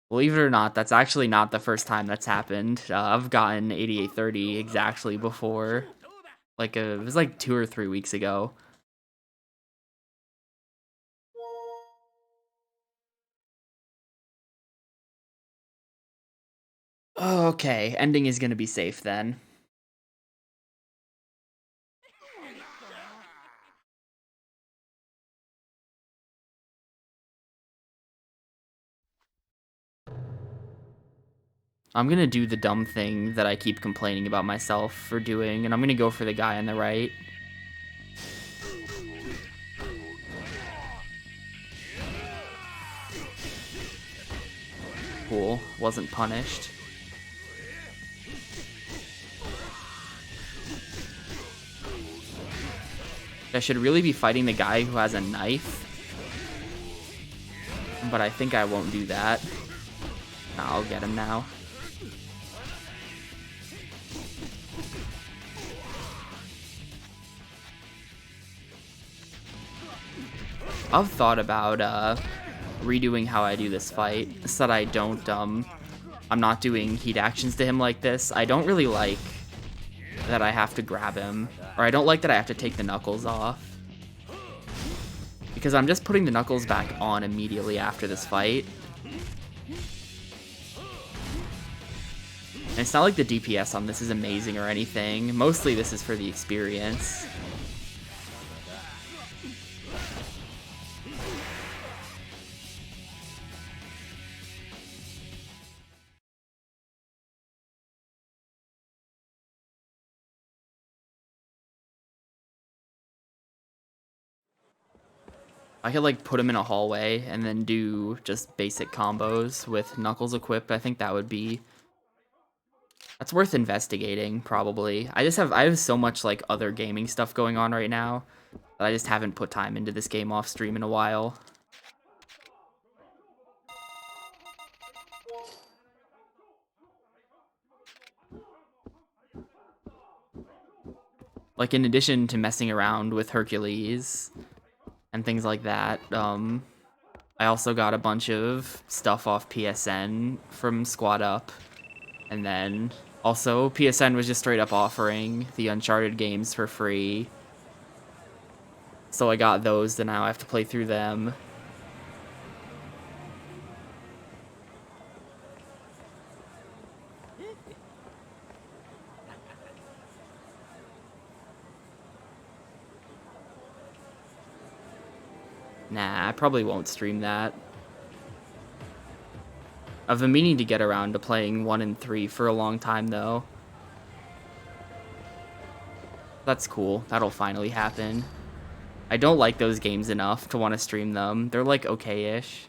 Believe it or not, that's actually not the first time that's happened. I've gotten 8830 exactly before. Like, it was like 2 or 3 weeks ago. Okay, ending is gonna be safe then. I'm gonna do the dumb thing that I keep complaining about myself for doing, and I'm gonna go for the guy on the right. Cool, wasn't punished. I should really be fighting the guy who has a knife, but I think I won't do that. I'll get him now. I've thought about redoing how I do this fight so that I don't I'm not doing heat actions to him like this. I don't really like that I have to grab him, or I don't like that I have to take the knuckles off, because I'm just putting the knuckles back on immediately after this fight. And it's not like the DPS on this is amazing or anything. Mostly this is for the experience. I could like put him in a hallway and then do just basic combos with knuckles equipped. I think that would be... that's worth investigating, probably. I have so much like other gaming stuff going on right now that I just haven't put time into this game off stream in a while. Like, in addition to messing around with Hercules and things like that, I also got a bunch of stuff off PSN from Squad Up. And then also PSN was just straight up offering the Uncharted games for free. So I got those, then now I have to play through them. Nah, I probably won't stream that. I've been meaning to get around to playing 1 and 3 for a long time, though. That's cool. That'll finally happen. I don't like those games enough to want to stream them. They're, like, okay-ish.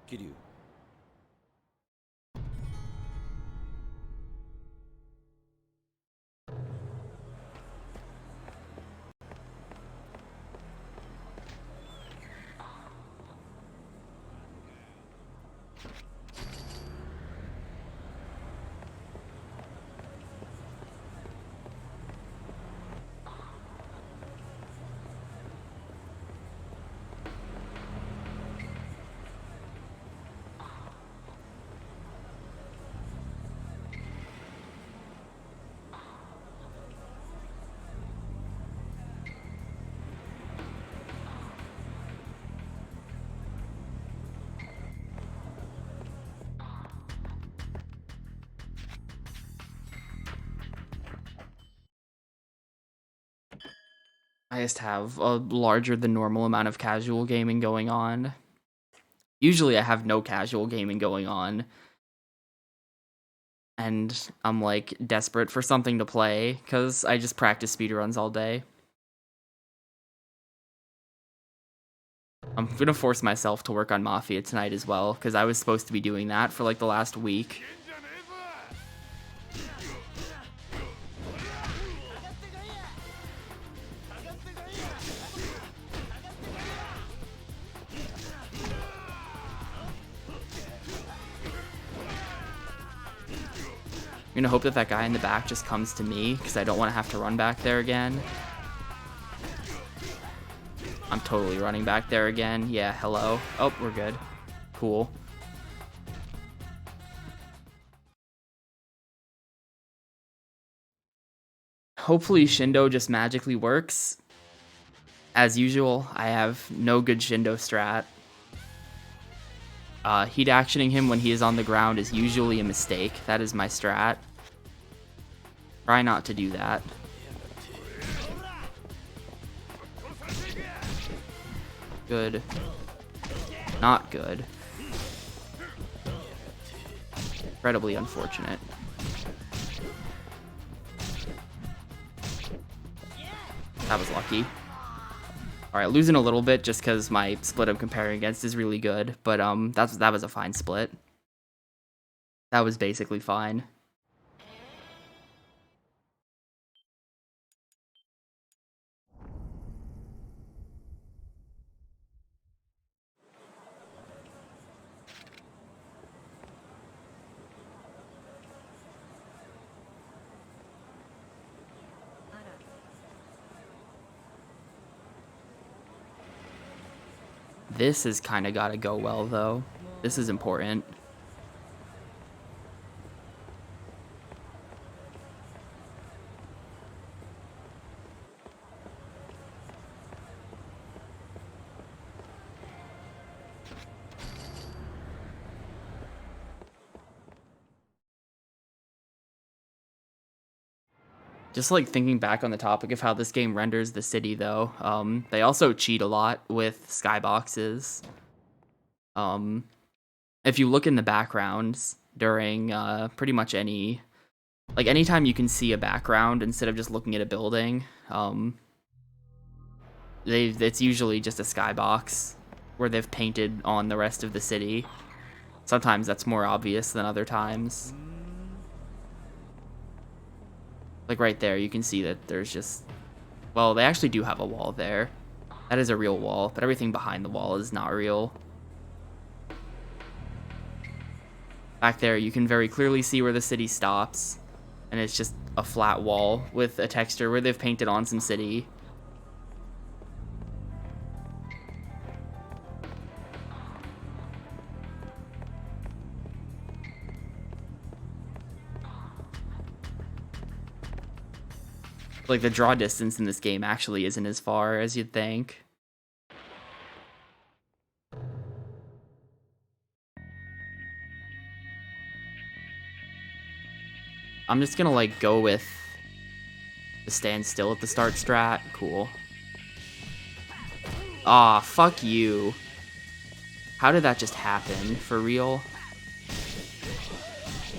Kiryu. I just have a larger than normal amount of casual gaming going on. Usually I have no casual gaming going on. And I'm, like, desperate for something to play, because I just practice speedruns all day. I'm gonna force myself to work on Mafia tonight as well, because I was supposed to be doing that for, like, the last week. I'm gonna hope that that guy in the back just comes to me, because I don't want to have to run back there again. I'm totally running back there again. Yeah, hello. Oh, we're good. Cool. Hopefully Shindo just magically works. As usual, I have no good Shindo strat. Heat actioning him when he is on the ground is usually a mistake. That is my strat. Try not to do that. Good. Not good. Incredibly unfortunate. That was lucky. Alright, losing a little bit just because my split I'm comparing against is really good, but that was a fine split. That was basically fine. This has kind of got to go well, though. This is important. Just, like, thinking back on the topic of how this game renders the city, though, they also cheat a lot with skyboxes. If you look in the backgrounds during pretty much anytime you can see a background instead of just looking at a building, it's usually just a skybox where they've painted on the rest of the city. Sometimes that's more obvious than other times. Like right there, you can see that there's just... Well, they actually do have a wall there. That is a real wall, but everything behind the wall is not real. Back there, you can very clearly see where the city stops, and it's just a flat wall with a texture where they've painted on some city. Like, the draw distance in this game actually isn't as far as you'd think. I'm just gonna, like, go with the stand still at the start strat. Cool. Aw, fuck you. How did that just happen? For real?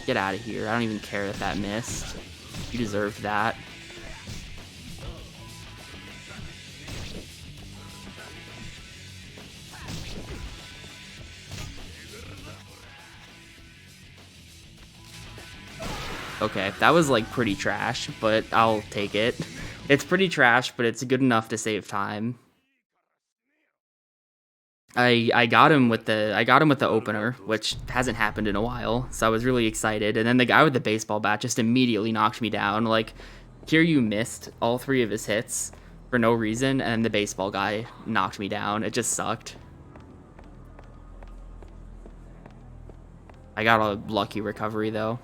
Get out of here. I don't even care that that missed. You deserved that. Okay, that was like pretty trash, but I'll take it. It's pretty trash, but it's good enough to save time. I got him with the opener, which hasn't happened in a while, so I was really excited. And then the guy with the baseball bat just immediately knocked me down. Like, Kiryu missed all 3 of his hits for no reason, and the baseball guy knocked me down. It just sucked. I got a lucky recovery though.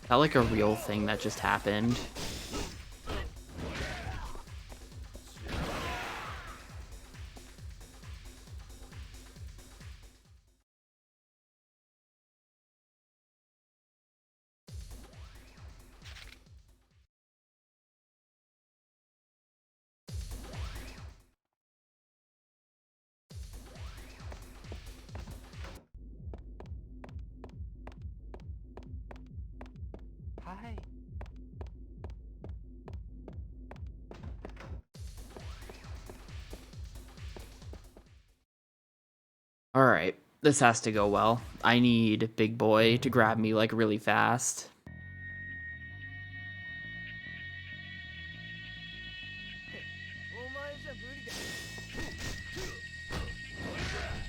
That like a real thing that just happened. Alright, this has to go well. I need Big Boy to grab me like really fast.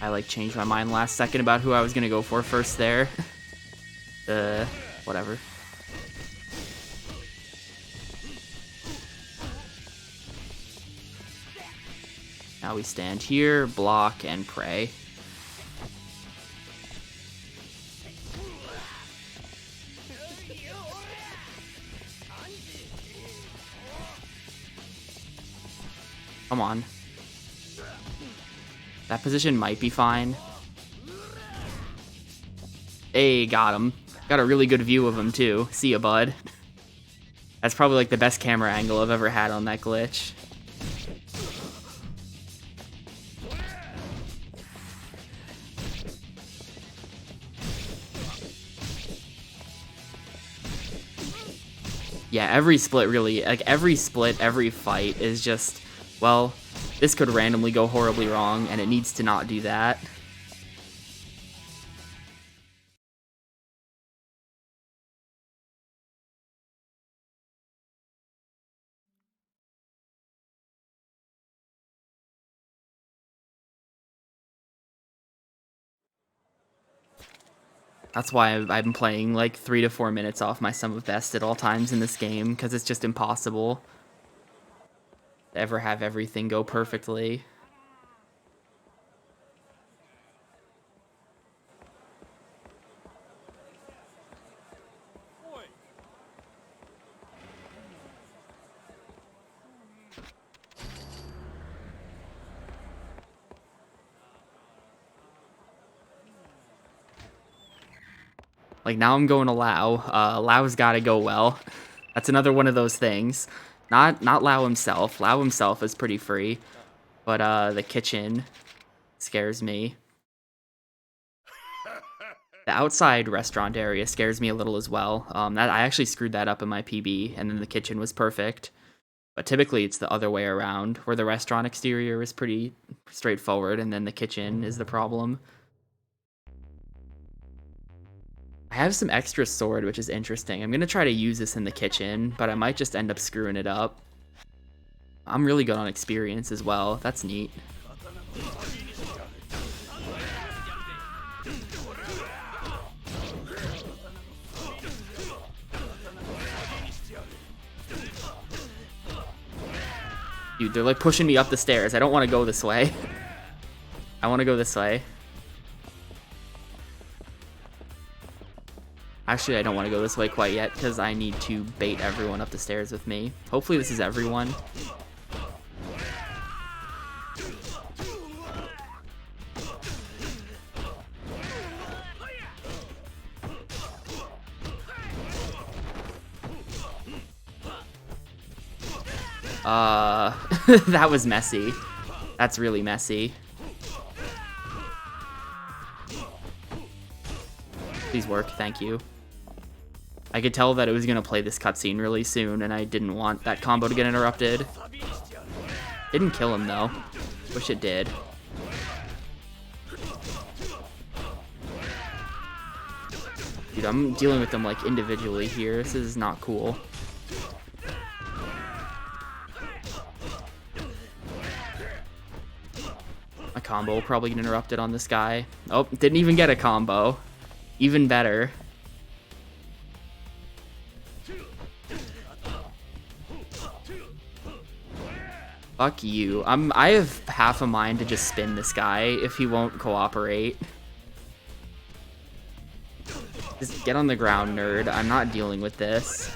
I like changed my mind last second about who I was gonna go for first there. Whatever. Now we stand here, block, and pray. Come on. That position might be fine. Hey, got him. Got a really good view of him, too. See ya, bud. That's probably like the best camera angle I've ever had on that glitch. Yeah, every split really, like every split, every fight is just, well, this could randomly go horribly wrong, and it needs to not do that. That's why I've been playing like 3 to 4 minutes off my sum of best at all times in this game, because it's just impossible to ever have everything go perfectly. Like, now I'm going to Lao. Lao's gotta go well. That's another one of those things. Not Lao himself. Lao himself is pretty free. But, the kitchen scares me. The outside restaurant area scares me a little as well. That I actually screwed that up in my PB, and then the kitchen was perfect. But typically it's the other way around, where the restaurant exterior is pretty straightforward, and then the kitchen is the problem. I have some extra sword, which is interesting. I'm going to try to use this in the kitchen, but I might just end up screwing it up. I'm really good on experience as well. That's neat. Dude, they're like pushing me up the stairs. I don't want to go this way. I want to go this way. Actually, I don't want to go this way quite yet because I need to bait everyone up the stairs with me. Hopefully this is everyone. That was messy. That's really messy. Please work, thank you. I could tell that it was gonna play this cutscene really soon, and I didn't want that combo to get interrupted. Didn't kill him though. Wish it did. Dude, I'm dealing with them like individually here. This is not cool. My combo will probably get interrupted on this guy. Oh, didn't even get a combo. Even better. Fuck you. I have half a mind to just spin this guy if he won't cooperate. Just get on the ground, nerd. I'm not dealing with this.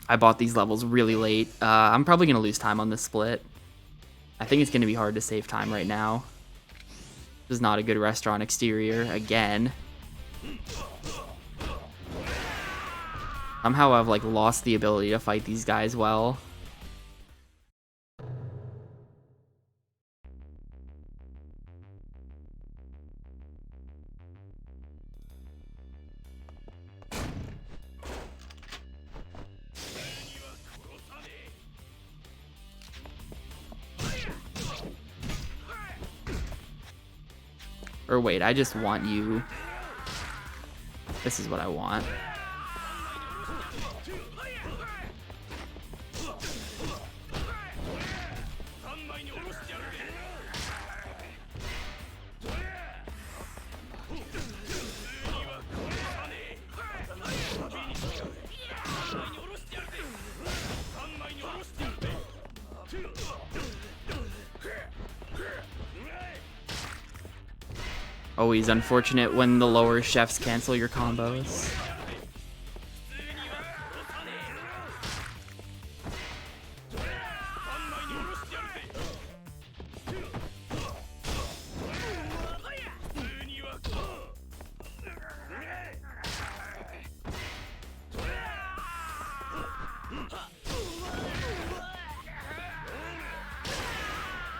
I bought these levels really late. I'm probably going to lose time on this split. I think it's going to be hard to save time right now. This is not a good restaurant exterior, again. Somehow I've like lost the ability to fight these guys well. Or wait, I just want you. This is what I want. Always unfortunate when the lower chefs cancel your combos.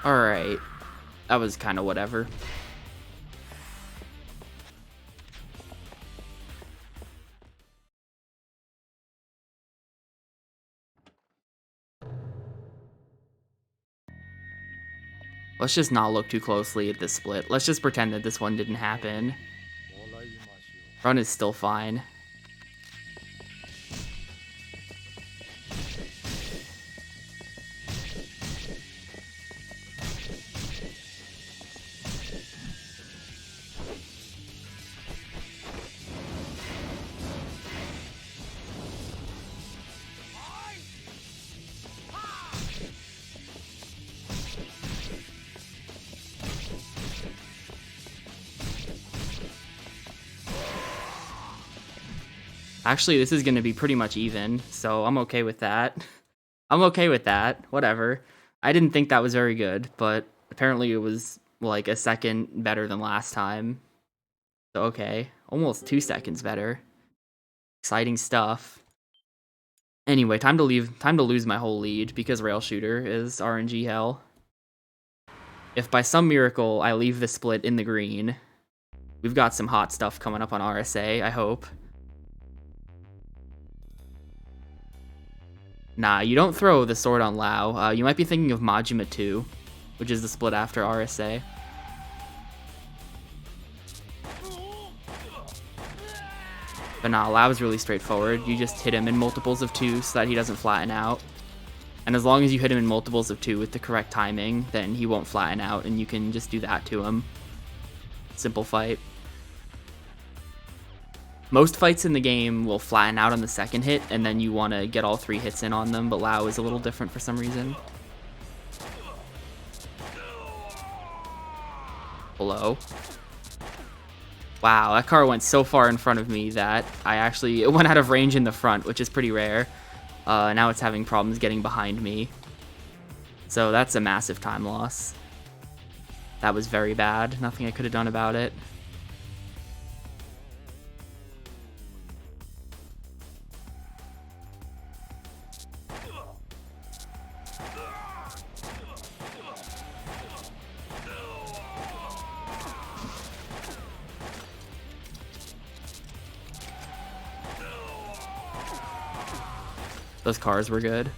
Alright. That was kind of whatever. Let's just not look too closely at this split. Let's just pretend that this one didn't happen. Run is still fine. Actually, this is going to be pretty much even, so I'm okay with that. I'm okay with that. Whatever. I didn't think that was very good, but apparently it was like a second better than last time. So okay. Almost 2 seconds better. Exciting stuff. Anyway, time to leave. Time to lose my whole lead because Rail Shooter is RNG hell. If by some miracle I leave the split in the green, we've got some hot stuff coming up on RSA, I hope. Nah, you don't throw the sword on Lao. You might be thinking of Majima 2, which is the split after RSA. But nah, Lao's really straightforward. You just hit him in multiples of 2 so that he doesn't flatten out. And as long as you hit him in multiples of 2 with the correct timing, then he won't flatten out, and you can just do that to him. Simple fight. Most fights in the game will flatten out on the second hit, and then you want to get all 3 hits in on them, but Lao is a little different for some reason. Below. Wow, that car went so far in front of me that it went out of range in the front, which is pretty rare. Now it's having problems getting behind me. So that's a massive time loss. That was very bad. Nothing I could have done about it. Those cars were good.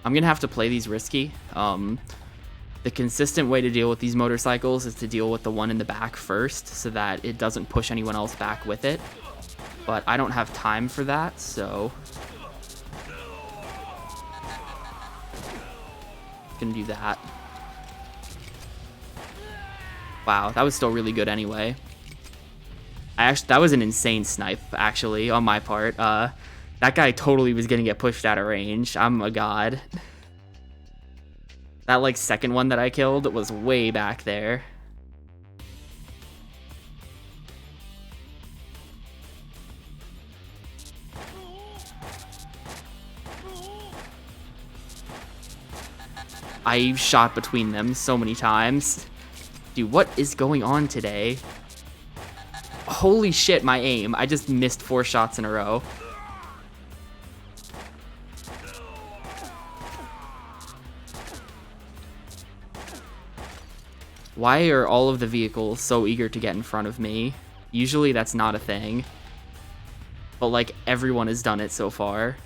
I'm gonna have to play these risky. The consistent way to deal with these motorcycles is to deal with the one in the back first so that it doesn't push anyone else back with it. But I don't have time for that, so gonna do that. Wow, that was still really good anyway. That was an insane snipe, actually, on my part. That guy totally was gonna get pushed out of range. I'm a god. That, like, second one that I killed was way back there. I shot between them so many times. Dude, what is going on today? Holy shit, my aim. I just missed 4 shots in a row. Why are all of the vehicles so eager to get in front of me? Usually that's not a thing. But like everyone has done it so far.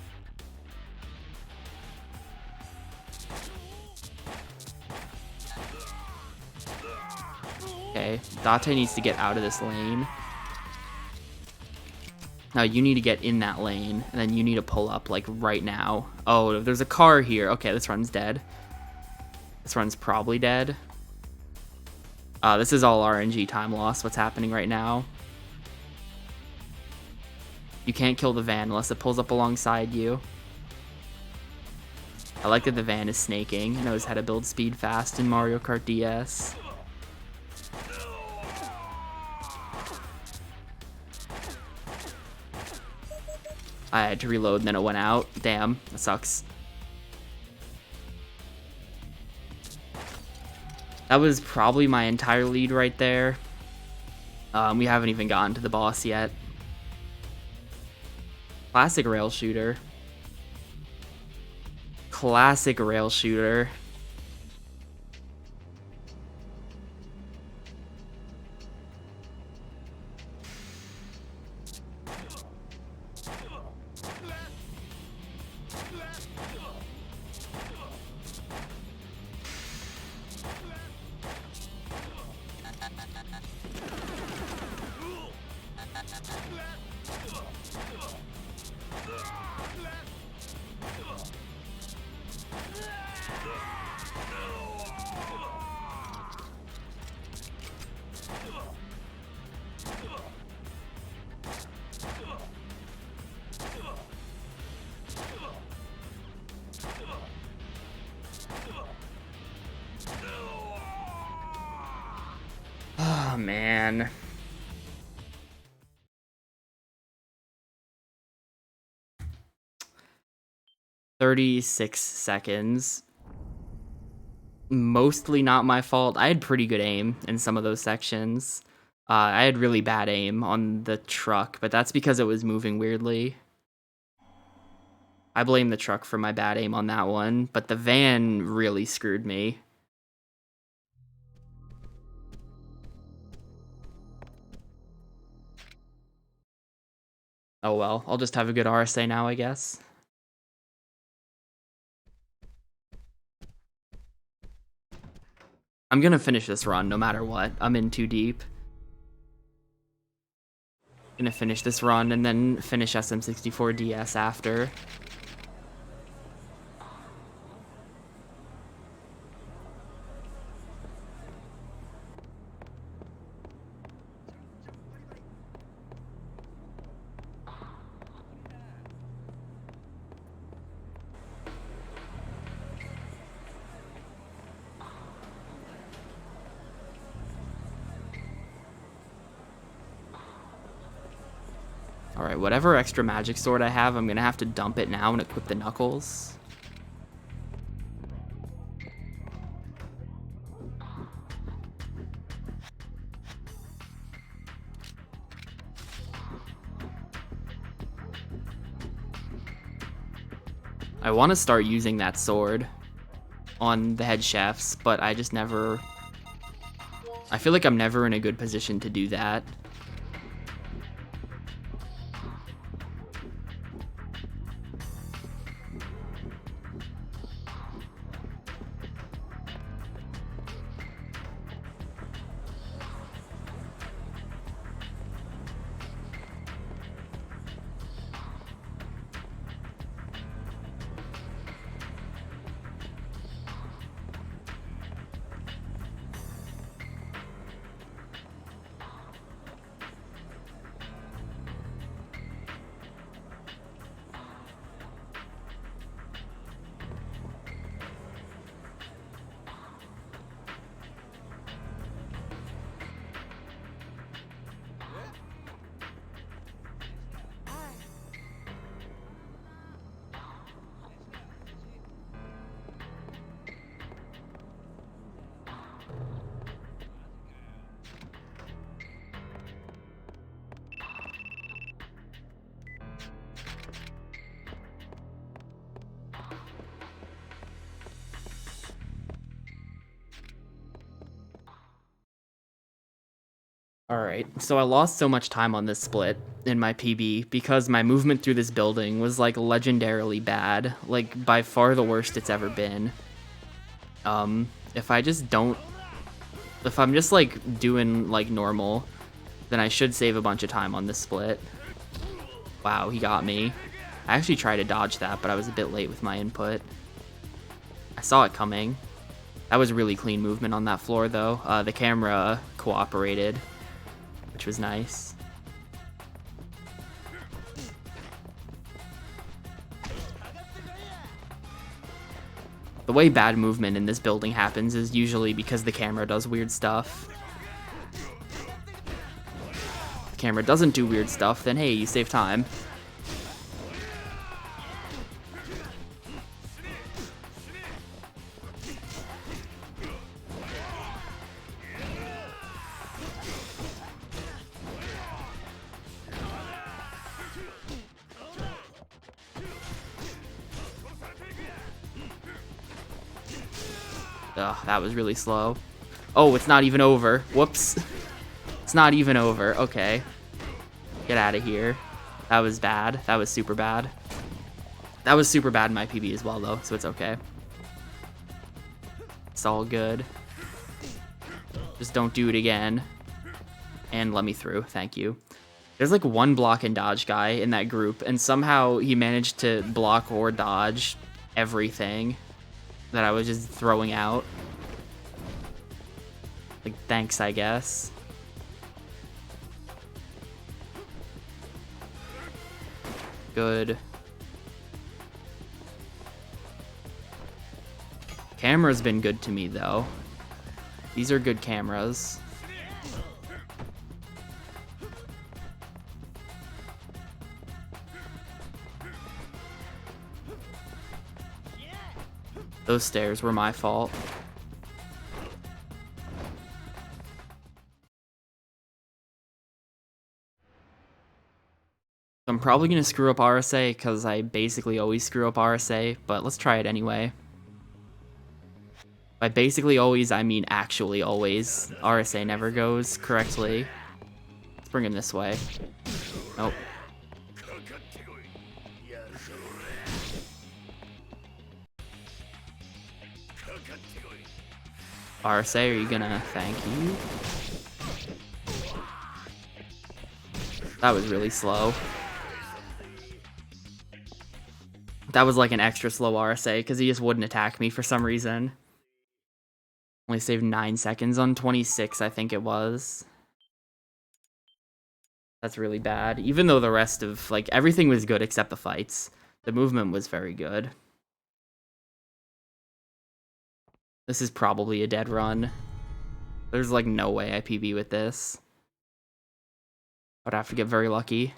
Okay, Date needs to get out of this lane. Now you need to get in that lane, and then you need to pull up, like, right now. Oh, there's a car here. Okay, this run's dead. This run's probably dead. This is all RNG time loss, what's happening right now. You can't kill the van unless it pulls up alongside you. I like that the van is snaking. It knows how to build speed fast in Mario Kart DS. I had to reload and then it went out. Damn, that sucks. That was probably my entire lead right there. We haven't even gotten to the boss yet. Classic rail shooter. Classic rail shooter. Oh, man. 36 seconds. Mostly not my fault. I had pretty good aim in some of those sections. I had really bad aim on the truck, but that's because it was moving weirdly. I blame the truck for my bad aim on that one, but the van really screwed me. Oh well, I'll just have a good RSA now, I guess. I'm gonna finish this run no matter what. I'm in too deep. Gonna finish this run and then finish SM64 DS after. Alright, whatever extra magic sword I have, I'm gonna have to dump it now and equip the knuckles. I want to start using that sword on the head chefs, but I just never... I feel like I'm never in a good position to do that. Alright, so I lost so much time on this split in my PB because my movement through this building was like legendarily bad, like by far the worst it's ever been. If I just don't, if I'm just like doing like normal, then I should save a bunch of time on this split. Wow, he got me. I actually tried to dodge that, but I was a bit late with my input. I saw it coming. That was really clean movement on that floor though. The camera cooperated, which was nice. The way bad movement in this building happens is usually because the camera does weird stuff. If the camera doesn't do weird stuff, then hey, you save time. Ugh, that was really slow. Oh, it's not even over. Whoops. It's not even over. Okay. Get out of here. That was bad. That was super bad. That was super bad in my PB as well, though, so it's okay. It's all good. Just don't do it again. And let me through. Thank you. There's like one block and dodge guy in that group, and somehow he managed to block or dodge everything that I was just throwing out. Like, thanks, I guess. Good. Camera's been good to me, though. These are good cameras. Those stairs were my fault. I'm probably going to screw up RSA because I basically always screw up RSA, but let's try it anyway. By basically always, I mean actually always. RSA never goes correctly. Let's bring him this way. Nope. RSA, are you gonna thank you? That was really slow. That was like an extra slow RSA because he just wouldn't attack me for some reason. Only saved 9 seconds on 26, I think it was. That's really bad. Even though the rest of, like, everything was good except the fights. The movement was very good. This is probably a dead run. There's, like, no way I PB with this. I'd have to get very lucky.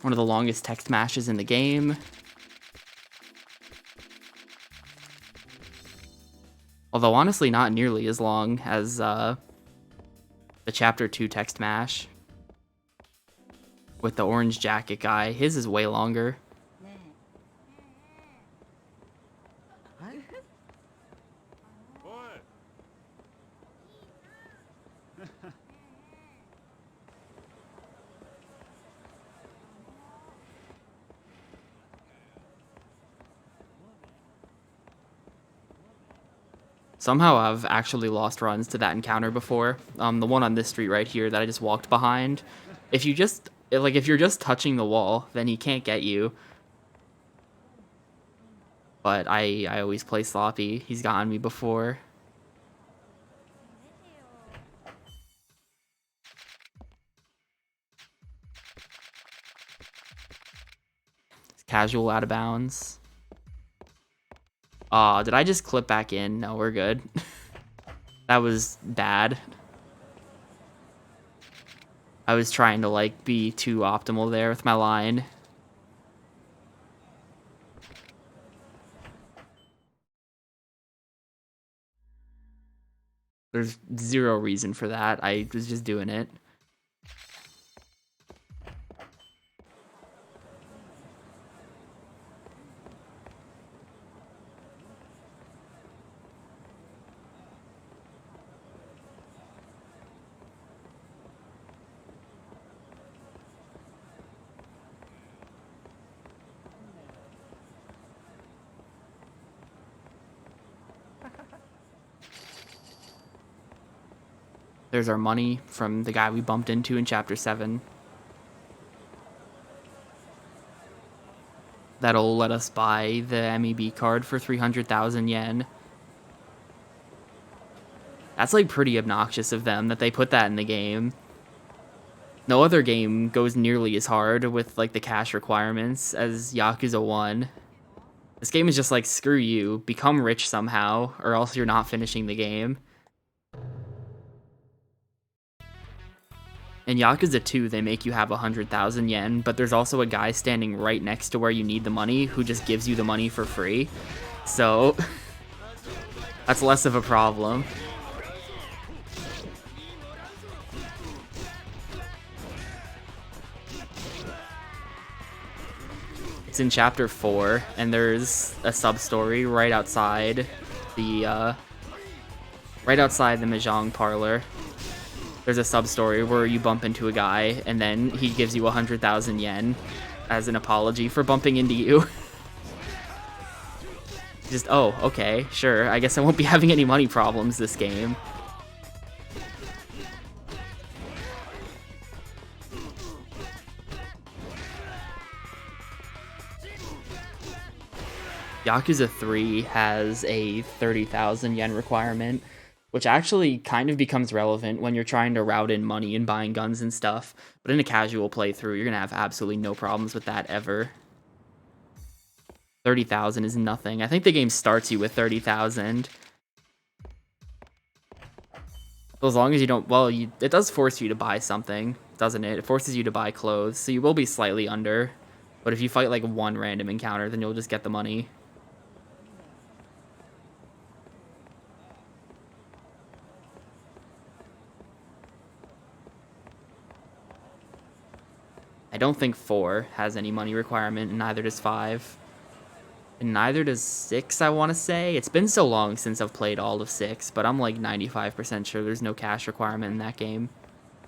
One of the longest text mashes in the game. Although honestly not nearly as long as the chapter 2 text mash. With the orange jacket guy. His is way longer. Somehow I've actually lost runs to that encounter before. The one on this street right here that I just walked behind. If you're just touching the wall, then he can't get you. But I always play sloppy. He's gotten me before. It's casual out of bounds. Aw, did I just clip back in? No, we're good. That was bad. I was trying to, like, be too optimal there with my line. There's zero reason for that. I was just doing it. There's our money from the guy we bumped into in Chapter 7. That'll let us buy the MEB card for 300,000 yen. That's, like, pretty obnoxious of them that they put that in the game. No other game goes nearly as hard with, like, the cash requirements as Yakuza 1. This game is just like, screw you, become rich somehow, or else you're not finishing the game. In Yakuza 2, they make you have 100,000 yen, but there's also a guy standing right next to where you need the money who just gives you the money for free. So, that's less of a problem. It's in Chapter 4, and there's a sub-story right outside the Mahjong parlor. There's a sub-story where you bump into a guy, and then he gives you 100,000 yen as an apology for bumping into you. Just, oh, okay, sure. I guess I won't be having any money problems this game. Yakuza 3 has a 30,000 yen requirement, which actually kind of becomes relevant when you're trying to route in money and buying guns and stuff. But in a casual playthrough, you're going to have absolutely no problems with that ever. 30,000 is nothing. I think the game starts you with 30,000. So as long as you don't, well, it does force you to buy something, doesn't it? It forces you to buy clothes, so you will be slightly under. But if you fight like one random encounter, then you'll just get the money. I don't think 4 has any money requirement, and neither does 5. And neither does 6, I want to say. It's been so long since I've played all of 6, but I'm like 95% sure there's no cash requirement in that game.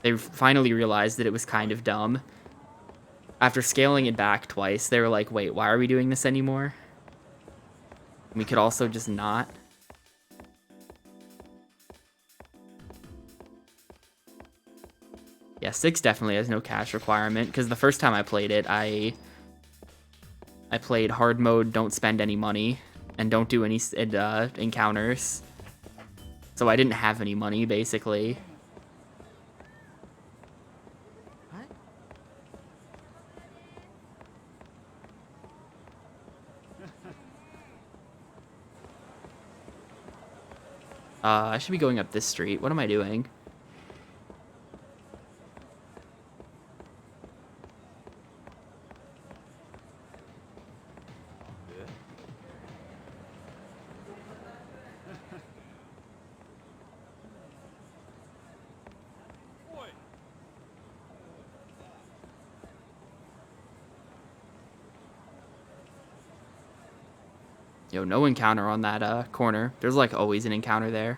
They finally realized that it was kind of dumb. After scaling it back twice, they were like, wait, why are we doing this anymore? We could also just not. Yeah, 6 definitely has no cash requirement, because the first time I played it, I played hard mode, don't spend any money, and don't do any encounters. So I didn't have any money, basically. I should be going up this street. What am I doing? Yo, no encounter on that corner. There's like always an encounter there.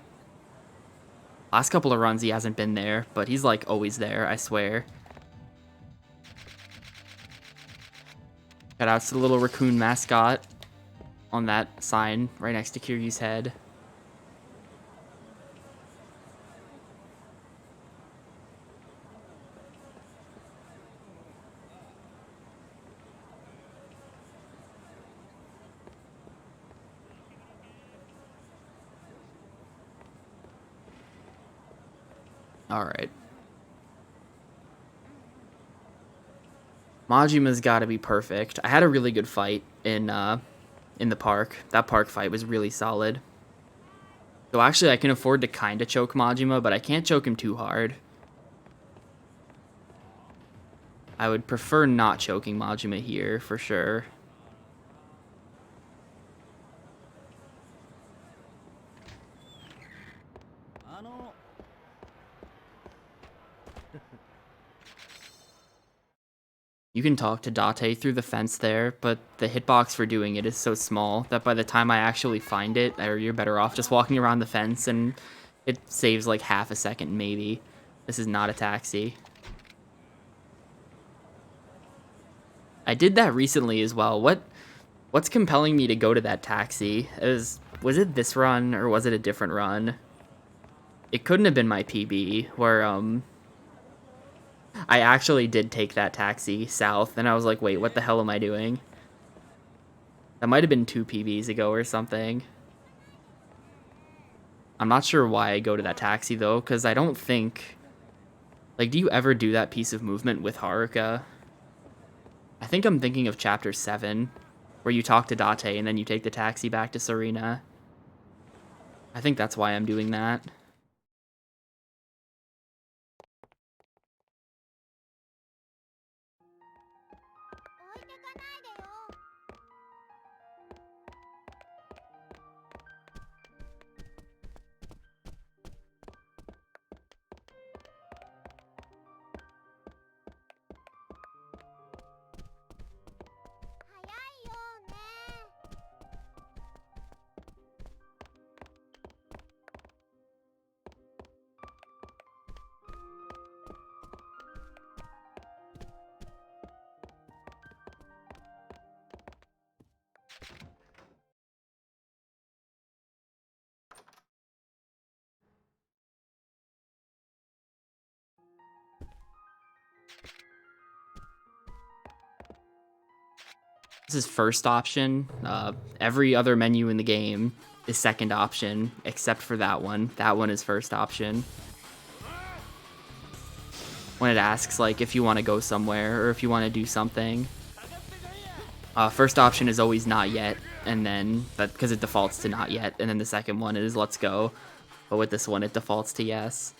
Last couple of runs he hasn't been there, but he's like always there, I swear. Shoutouts to the little raccoon mascot on that sign right next to Kiryu's head. Alright. Majima's gotta be perfect. I had a really good fight in the park. That park fight was really solid. So actually I can afford to kinda choke Majima, but I can't choke him too hard. I would prefer not choking Majima here, for sure. You can talk to Date through the fence there, but the hitbox for doing it is so small that by the time I actually find it, or you're better off just walking around the fence, and it saves like half a second maybe. This is not a taxi. I did that recently as well. What's compelling me to go to that taxi? Was it this run, or was it a different run? It couldn't have been my PB, where I actually did take that taxi south, and I was like, wait, what the hell am I doing? That might have been 2 PBs ago or something. I'm not sure why I go to that taxi, though, because I don't think... Like, do you ever do that piece of movement with Haruka? I think I'm thinking of Chapter 7, where you talk to Date and then you take the taxi back to Serena. I think that's why I'm doing that. This is first option. Every other menu in the game is second option, except for that one. That one is first option. When it asks, like, if you want to go somewhere or if you want to do something. First option is always not yet, and then, because it defaults to not yet, and then the second one is let's go. But with this one, it defaults to yes.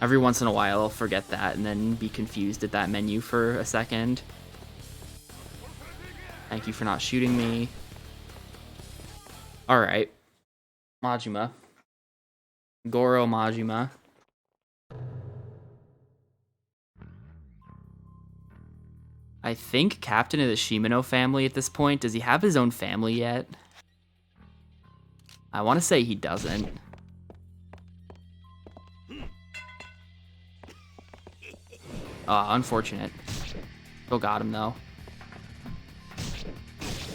Every once in a while, I'll forget that and then be confused at that menu for a second. Thank you for not shooting me. Alright. Majima. Goro Majima. I think captain of the Shimano family at this point. Does he have his own family yet? I want to say he doesn't. Unfortunate. Still got him, though.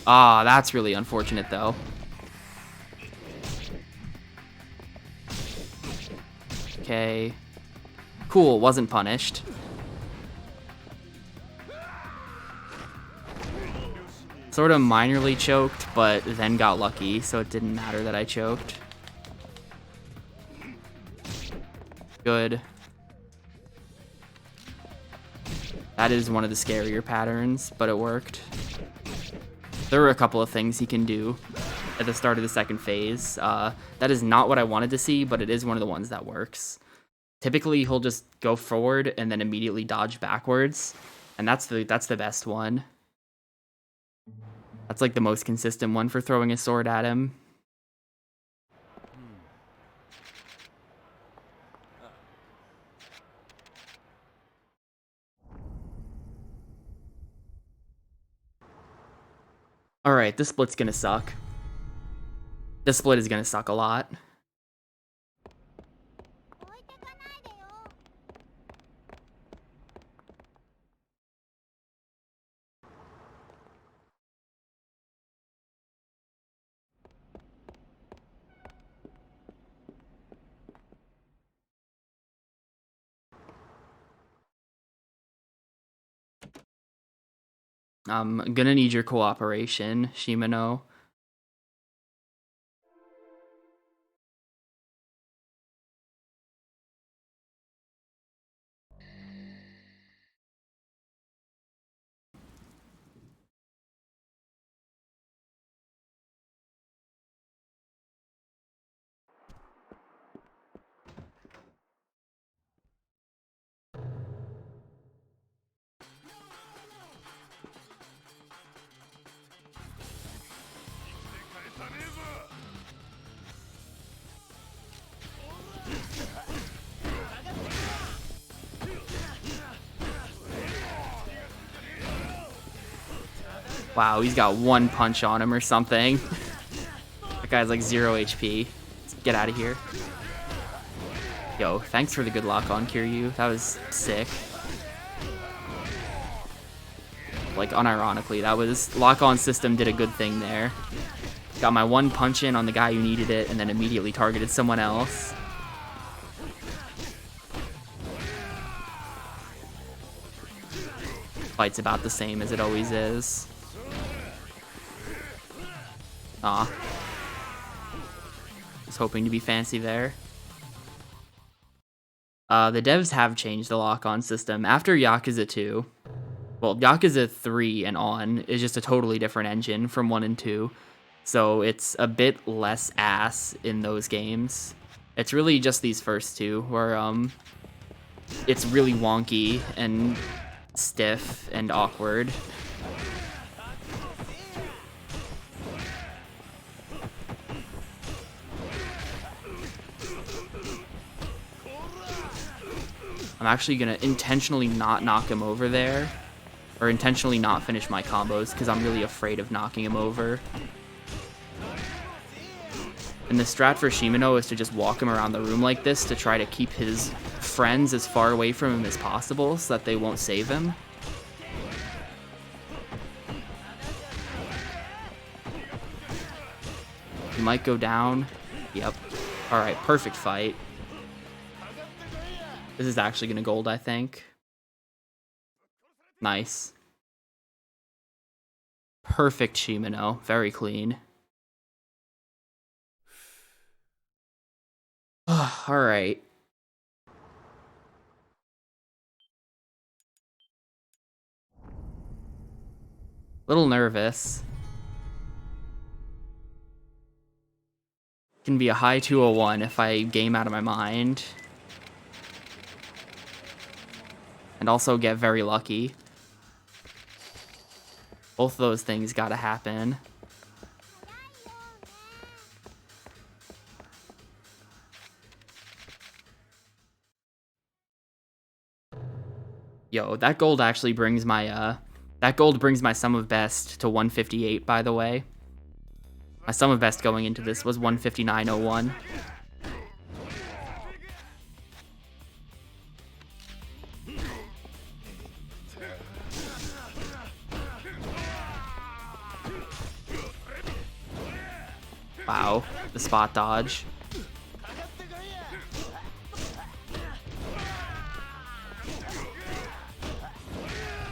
That's really unfortunate, though. Okay. Cool, wasn't punished. Sort of minorly choked, but then got lucky, so it didn't matter that I choked. Good. That is one of the scarier patterns, but it worked. There were a couple of things he can do at the start of the second phase. That is not what I wanted to see, but it is one of the ones that works. Typically, he'll just go forward and then immediately dodge backwards, and that's the best one. That's like the most consistent one for throwing a sword at him. Alright, this split's gonna suck. This split is gonna suck a lot. I'm gonna need your cooperation, Shimano. Wow, he's got one punch on him or something. That guy's like 0 HP. Let's get out of here. Yo, thanks for the good lock on, Kiryu. That was sick. Like, unironically, that was... Lock-on system did a good thing there. Got my one punch in on the guy who needed it, and then immediately targeted someone else. Fight's about the same as it always is. Aw. Was hoping to be fancy there. The devs have changed the lock-on system. After Yakuza 2, well, Yakuza 3 and on is just a totally different engine from 1 and 2. So it's a bit less ass in those games. It's really just these first two where it's really wonky and stiff and awkward. I'm actually gonna intentionally not knock him over there, or intentionally not finish my combos because I'm really afraid of knocking him over. And the strat for Shimano is to just walk him around the room like this to try to keep his friends as far away from him as possible so that they won't save him. He might go down. Yep. Alright, perfect fight. This is actually gonna gold, I think. Nice. Perfect Shimano. Very clean. Alright. Little nervous. Can be a high 201 if I game out of my mind. And also get very lucky. Both of those things gotta happen. Yo, that gold actually brings my, that gold brings my sum of best to 158, by the way. My sum of best going into this was 159.01. Wow, the spot dodge.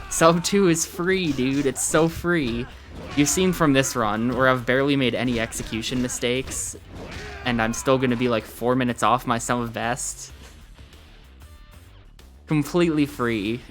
Sub 2 is free, dude. It's so free. You've seen from this run where I've barely made any execution mistakes, and I'm still gonna be like 4 minutes off my sum of best. Completely free.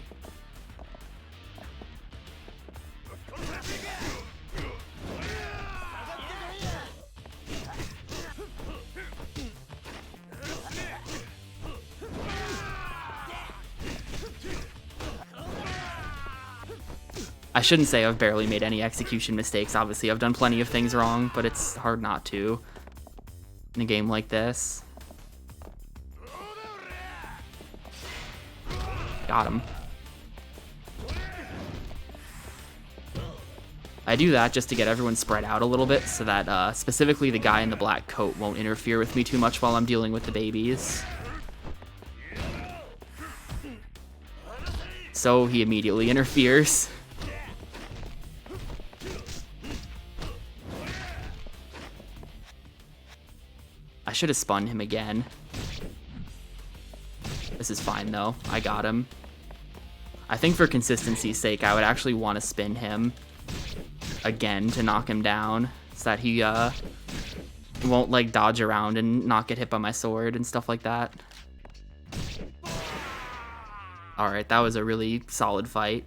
I shouldn't say I've barely made any execution mistakes. Obviously, I've done plenty of things wrong, but it's hard not to in a game like this. Got him. I do that just to get everyone spread out a little bit so that specifically the guy in the black coat won't interfere with me too much while I'm dealing with the babies. So he immediately interferes. I should have spun him again. This is fine though. I got him. I think for consistency's sake, I would actually want to spin him again to knock him down so that he won't like dodge around and not get hit by my sword and stuff like that. Alright, that was a really solid fight.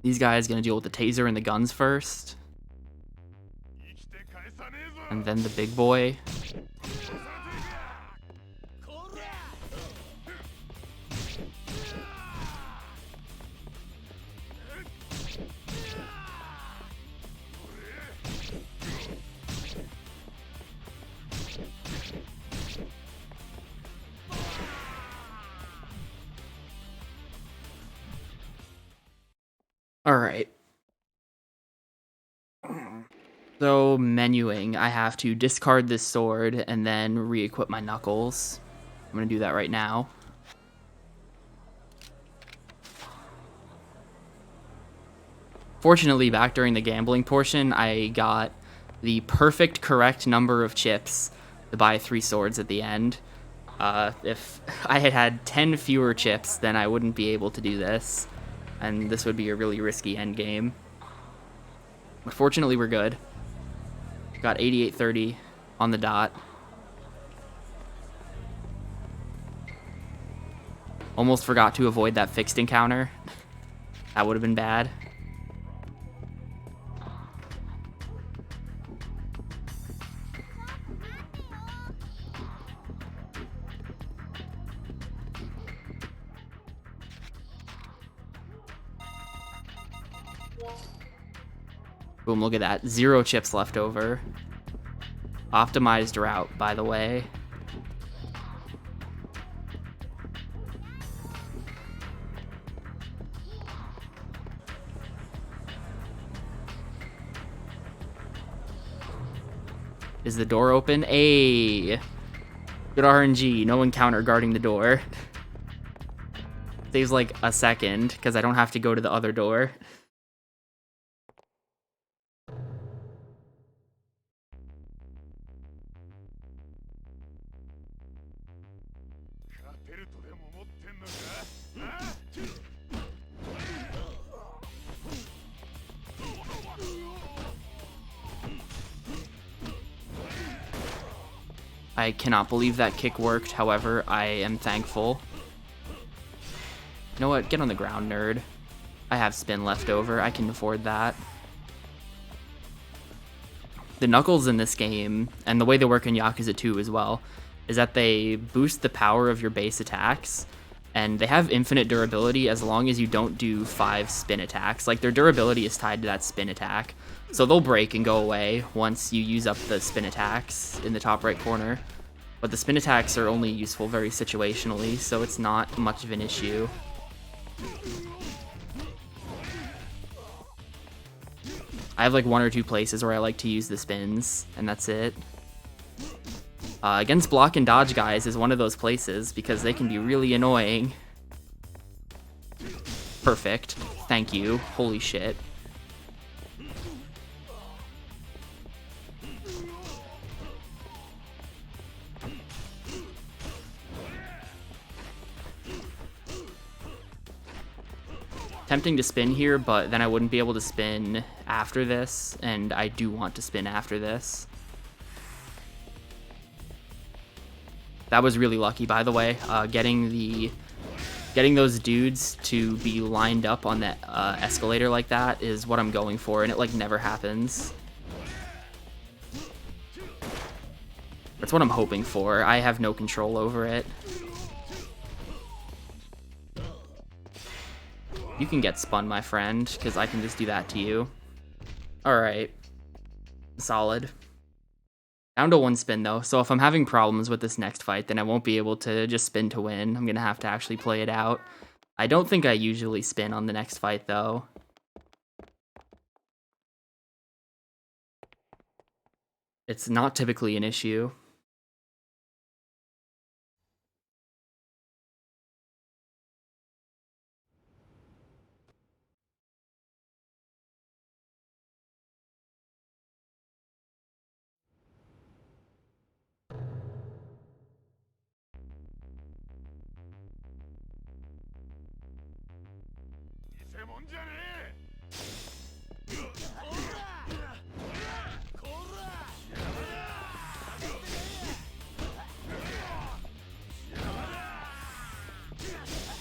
These guys gonna deal with the taser and the guns first. And then the big boy. Alright. So, menuing. I have to discard this sword and then re-equip my knuckles. I'm gonna do that right now. Fortunately, back during the gambling portion, I got the perfect correct number of chips to buy 3 swords at the end. If I had had 10 fewer chips, then I wouldn't be able to do this. And this would be a really risky end game. But fortunately, we're good. Got 8830 on the dot. Almost forgot to avoid that fixed encounter. That would have been bad. Boom, look at that. 0 chips left over. Optimized route, by the way. Is the door open? Ayy. Good RNG. No encounter guarding the door. Saves like a second, because I don't have to go to the other door. I cannot believe that kick worked, however, I am thankful. You know what? Get on the ground, nerd. I have spin left over. I can afford that. The knuckles in this game, and the way they work in Yakuza 2 as well, is that they boost the power of your base attacks, and they have infinite durability as long as you don't do 5 spin attacks. Like, their durability is tied to that spin attack, so they'll break and go away once you use up the spin attacks in the top right corner. But the spin attacks are only useful very situationally, so it's not much of an issue. I have like 1 or 2 places where I like to use the spins, and that's it. Against block and dodge guys is one of those places because they can be really annoying. Perfect. Thank you. Holy shit. Tempting to spin here, but then I wouldn't be able to spin after this, and I do want to spin after this. That was really lucky, by the way. Getting those dudes to be lined up on that escalator like that is what I'm going for, and it like never happens. That's what I'm hoping for. I have no control over it. You can get spun, my friend, because I can just do that to you. Alright. Solid. Down to 1 spin, though, so if I'm having problems with this next fight, then I won't be able to just spin to win. I'm gonna have to actually play it out. I don't think I usually spin on the next fight, though. It's not typically an issue.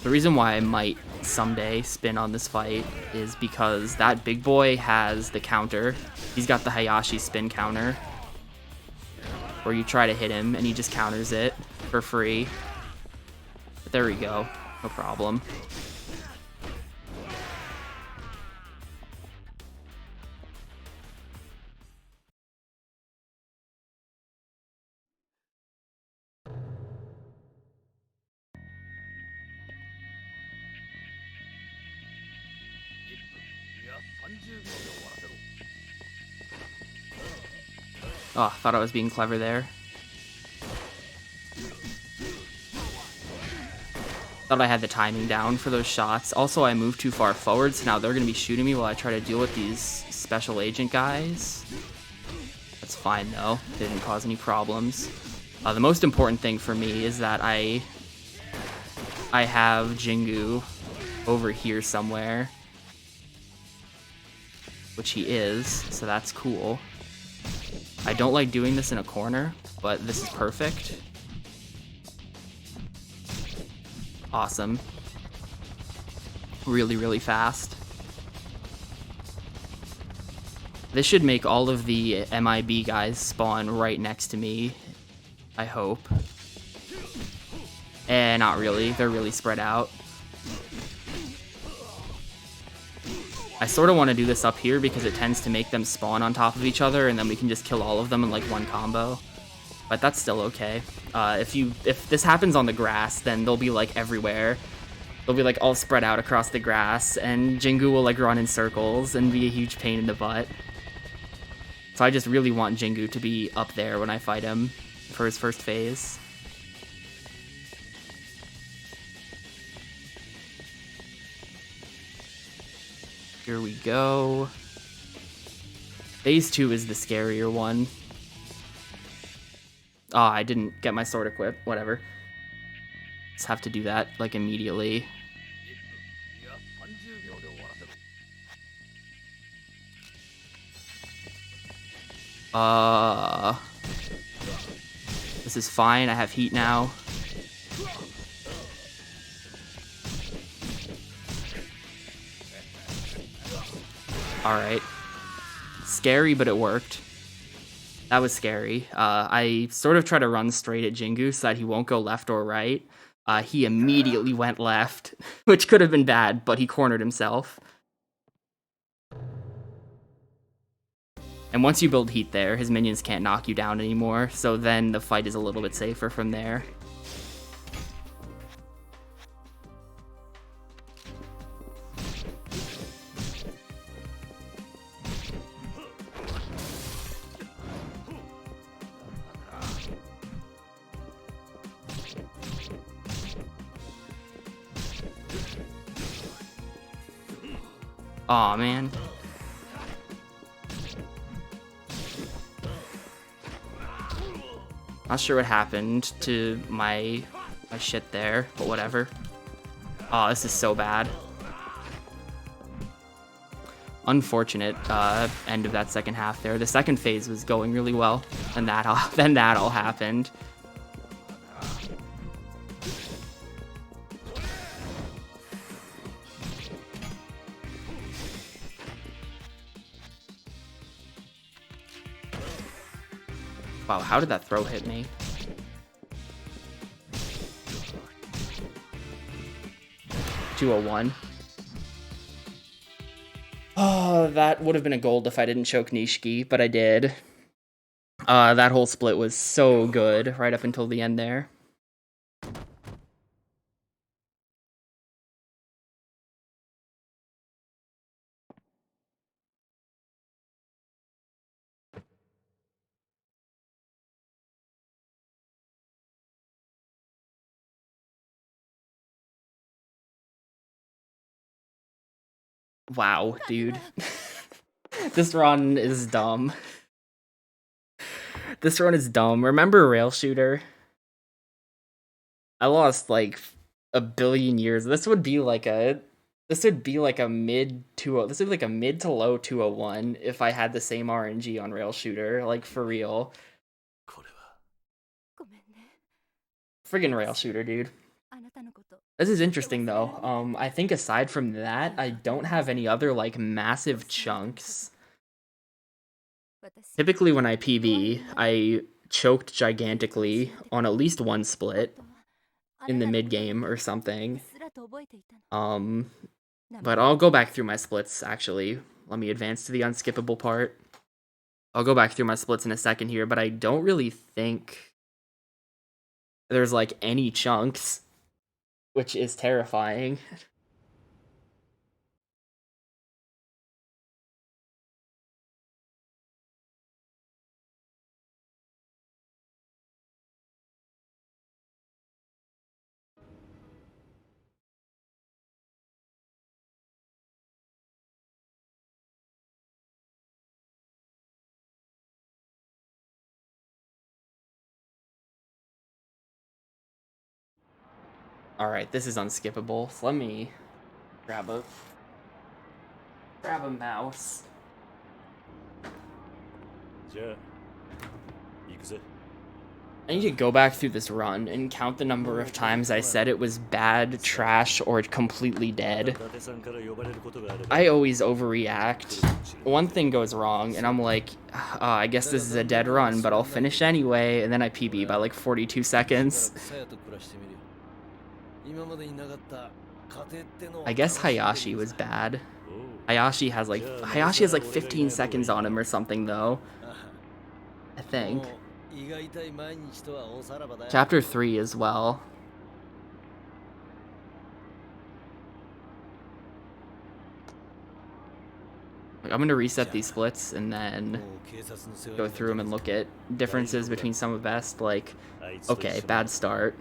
The reason why I might someday spin on this fight is because that big boy has the counter. He's got the Hayashi spin counter, where you try to hit him and he just counters it for free. But there we go, no problem. Oh, thought I was being clever there. Thought I had the timing down for those shots. Also, I moved too far forward, so now they're going to be shooting me while I try to deal with these special agent guys. That's fine, though. Didn't cause any problems. The most important thing for me is that I have Jingu over here somewhere, which he is, so that's cool. I don't like doing this in a corner, but this is perfect. Awesome. Really, really fast. This should make all of the MIB guys spawn right next to me, I hope. Not really. They're really spread out. I sort of want to do this up here because it tends to make them spawn on top of each other, and then we can just kill all of them in like one combo. But that's still okay. If this happens on the grass, then they'll be like everywhere. They'll be like all spread out across the grass, and Jingu will like run in circles and be a huge pain in the butt. So I just really want Jingu to be up there when I fight him for his first phase. Here we go. Phase 2 is the scarier one. Oh, I didn't get my sword equipped. Whatever. Just have to do that, like, immediately. This This is fine. I have heat now. Alright. Scary, but it worked. That was scary. I sort of try to run straight at Jingu so that he won't go left or right. He immediately went left, which could have been bad, but he cornered himself. And once you build heat there, his minions can't knock you down anymore, so then the fight is a little bit safer from there. Aw, man. Not sure what happened to my shit there, but whatever. Oh, this is so bad. Unfortunate end of that second half there. The second phase was going really well, and then that all happened. Wow, how did that throw hit me? $201. Oh, that would have been a gold if I didn't choke Nishiki, but I did. That whole split was so good right up until the end there. Wow, dude. This run is dumb. This run is dumb. Remember Rail Shooter? I lost like a billion years. This would be like a mid to low 201 if I had the same RNG on Rail Shooter, like for real. Friggin' Rail Shooter, dude. This is interesting though. I think aside from that, I don't have any other like massive chunks. Typically when I PB, I choked gigantically on at least one split in the mid game or something. But I'll go back through my splits actually. Let me advance to the unskippable part. I'll go back through my splits in a second here, but I don't really think there's like any chunks, which is terrifying. Alright, this is unskippable. So let me grab a mouse. I need to go back through this run and count the number of times I said it was bad, trash, or completely dead. I always overreact. One thing goes wrong, and I'm like, I guess this is a dead run, but I'll finish anyway, and then I PB by like 42 seconds. I guess Hayashi was bad. Hayashi has like 15 seconds on him or something though. I think. Chapter 3 as well. I'm gonna reset these splits and then go through them and look at differences between some of best. Like, okay, bad start.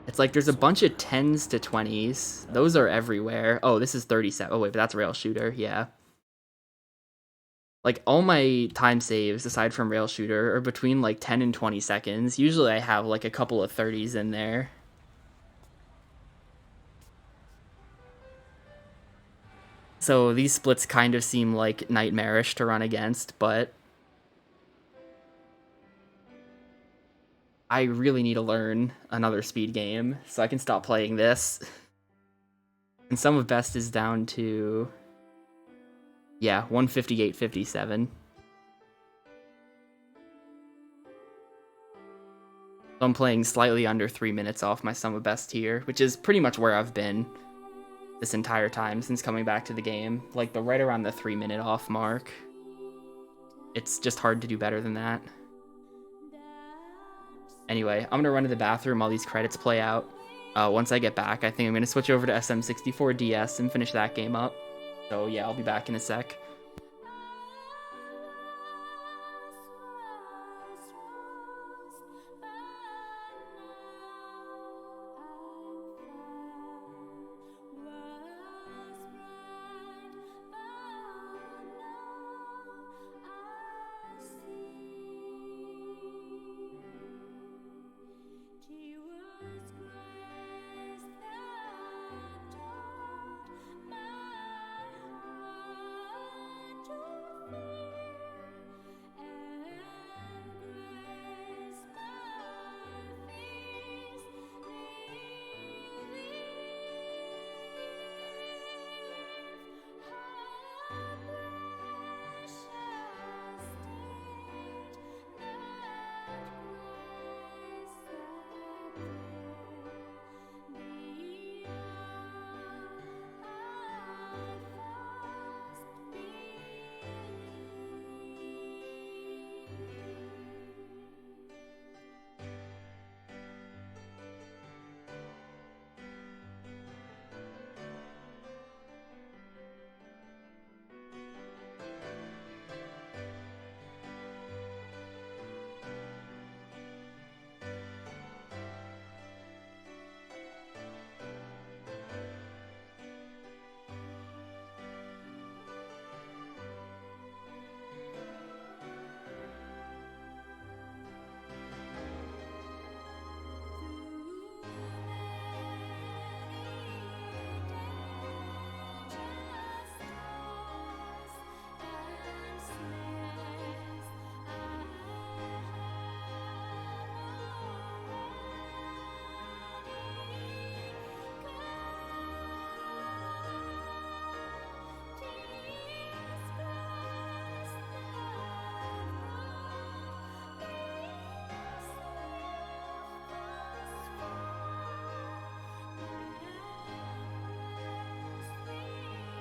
It's like there's a bunch of 10s to 20s. Those are everywhere. Oh, this is 37. Oh wait, but that's Rail Shooter, yeah. Like, all my time saves, aside from Rail Shooter, are between, like, 10 and 20 seconds. Usually I have, like, a couple of 30s in there. So these splits kind of seem, like, nightmarish to run against, but I really need to learn another speed game so I can stop playing this. And sum of best is down to, yeah, 158.57. So I'm playing slightly under 3 minutes off my sum of best here, which is pretty much where I've been this entire time since coming back to the game. Like, right around the 3 minute off mark. It's just hard to do better than that. Anyway, I'm gonna run to the bathroom while these credits play out. Once I get back, I think I'm gonna switch over to SM64 DS and finish that game up. So yeah, I'll be back in a sec.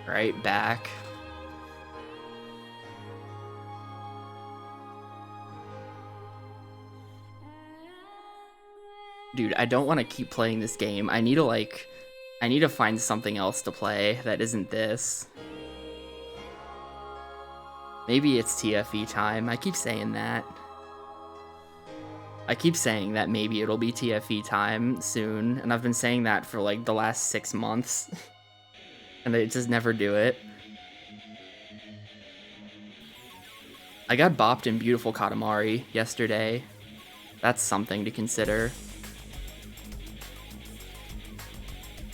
Right back. Dude, I don't want to keep playing this game. I need to find something else to play that isn't this. Maybe it's TFE time. I keep saying that. I keep saying that maybe it'll be TFE time soon, and I've been saying that for like the last 6 months. And they just never do it. I got bopped in Beautiful Katamari yesterday. That's something to consider.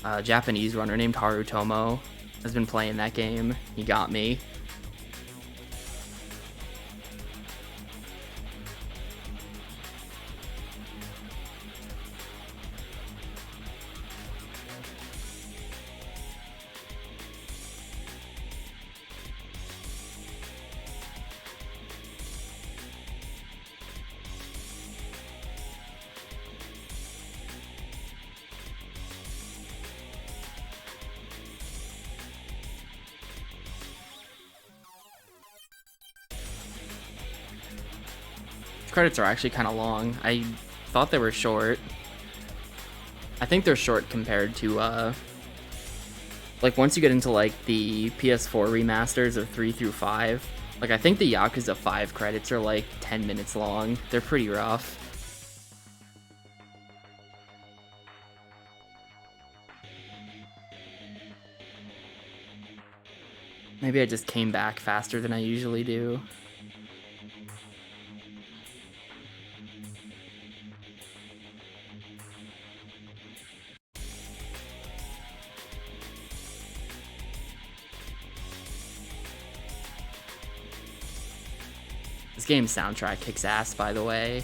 A Japanese runner named Harutomo has been playing that game. He got me. Credits are actually kind of long. I thought they were short. I think they're short compared to, like, once you get into, like, the PS4 remasters of 3 through 5, like, I think the Yakuza 5 credits are, like, 10 minutes long. They're pretty rough. Maybe I just came back faster than I usually do. This game's soundtrack kicks ass, by the way.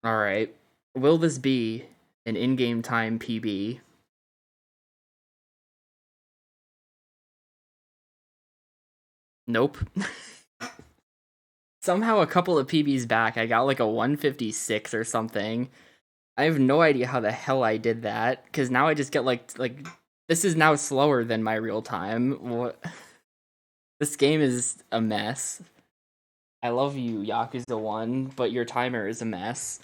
All right. Will this be an in-game time PB? Nope. Somehow a couple of PBs back, I got like a 156 or something. I have no idea how the hell I did that because now I just get like this is now slower than my real time. What? This game is a mess. I love you, Yakuza 1, but your timer is a mess.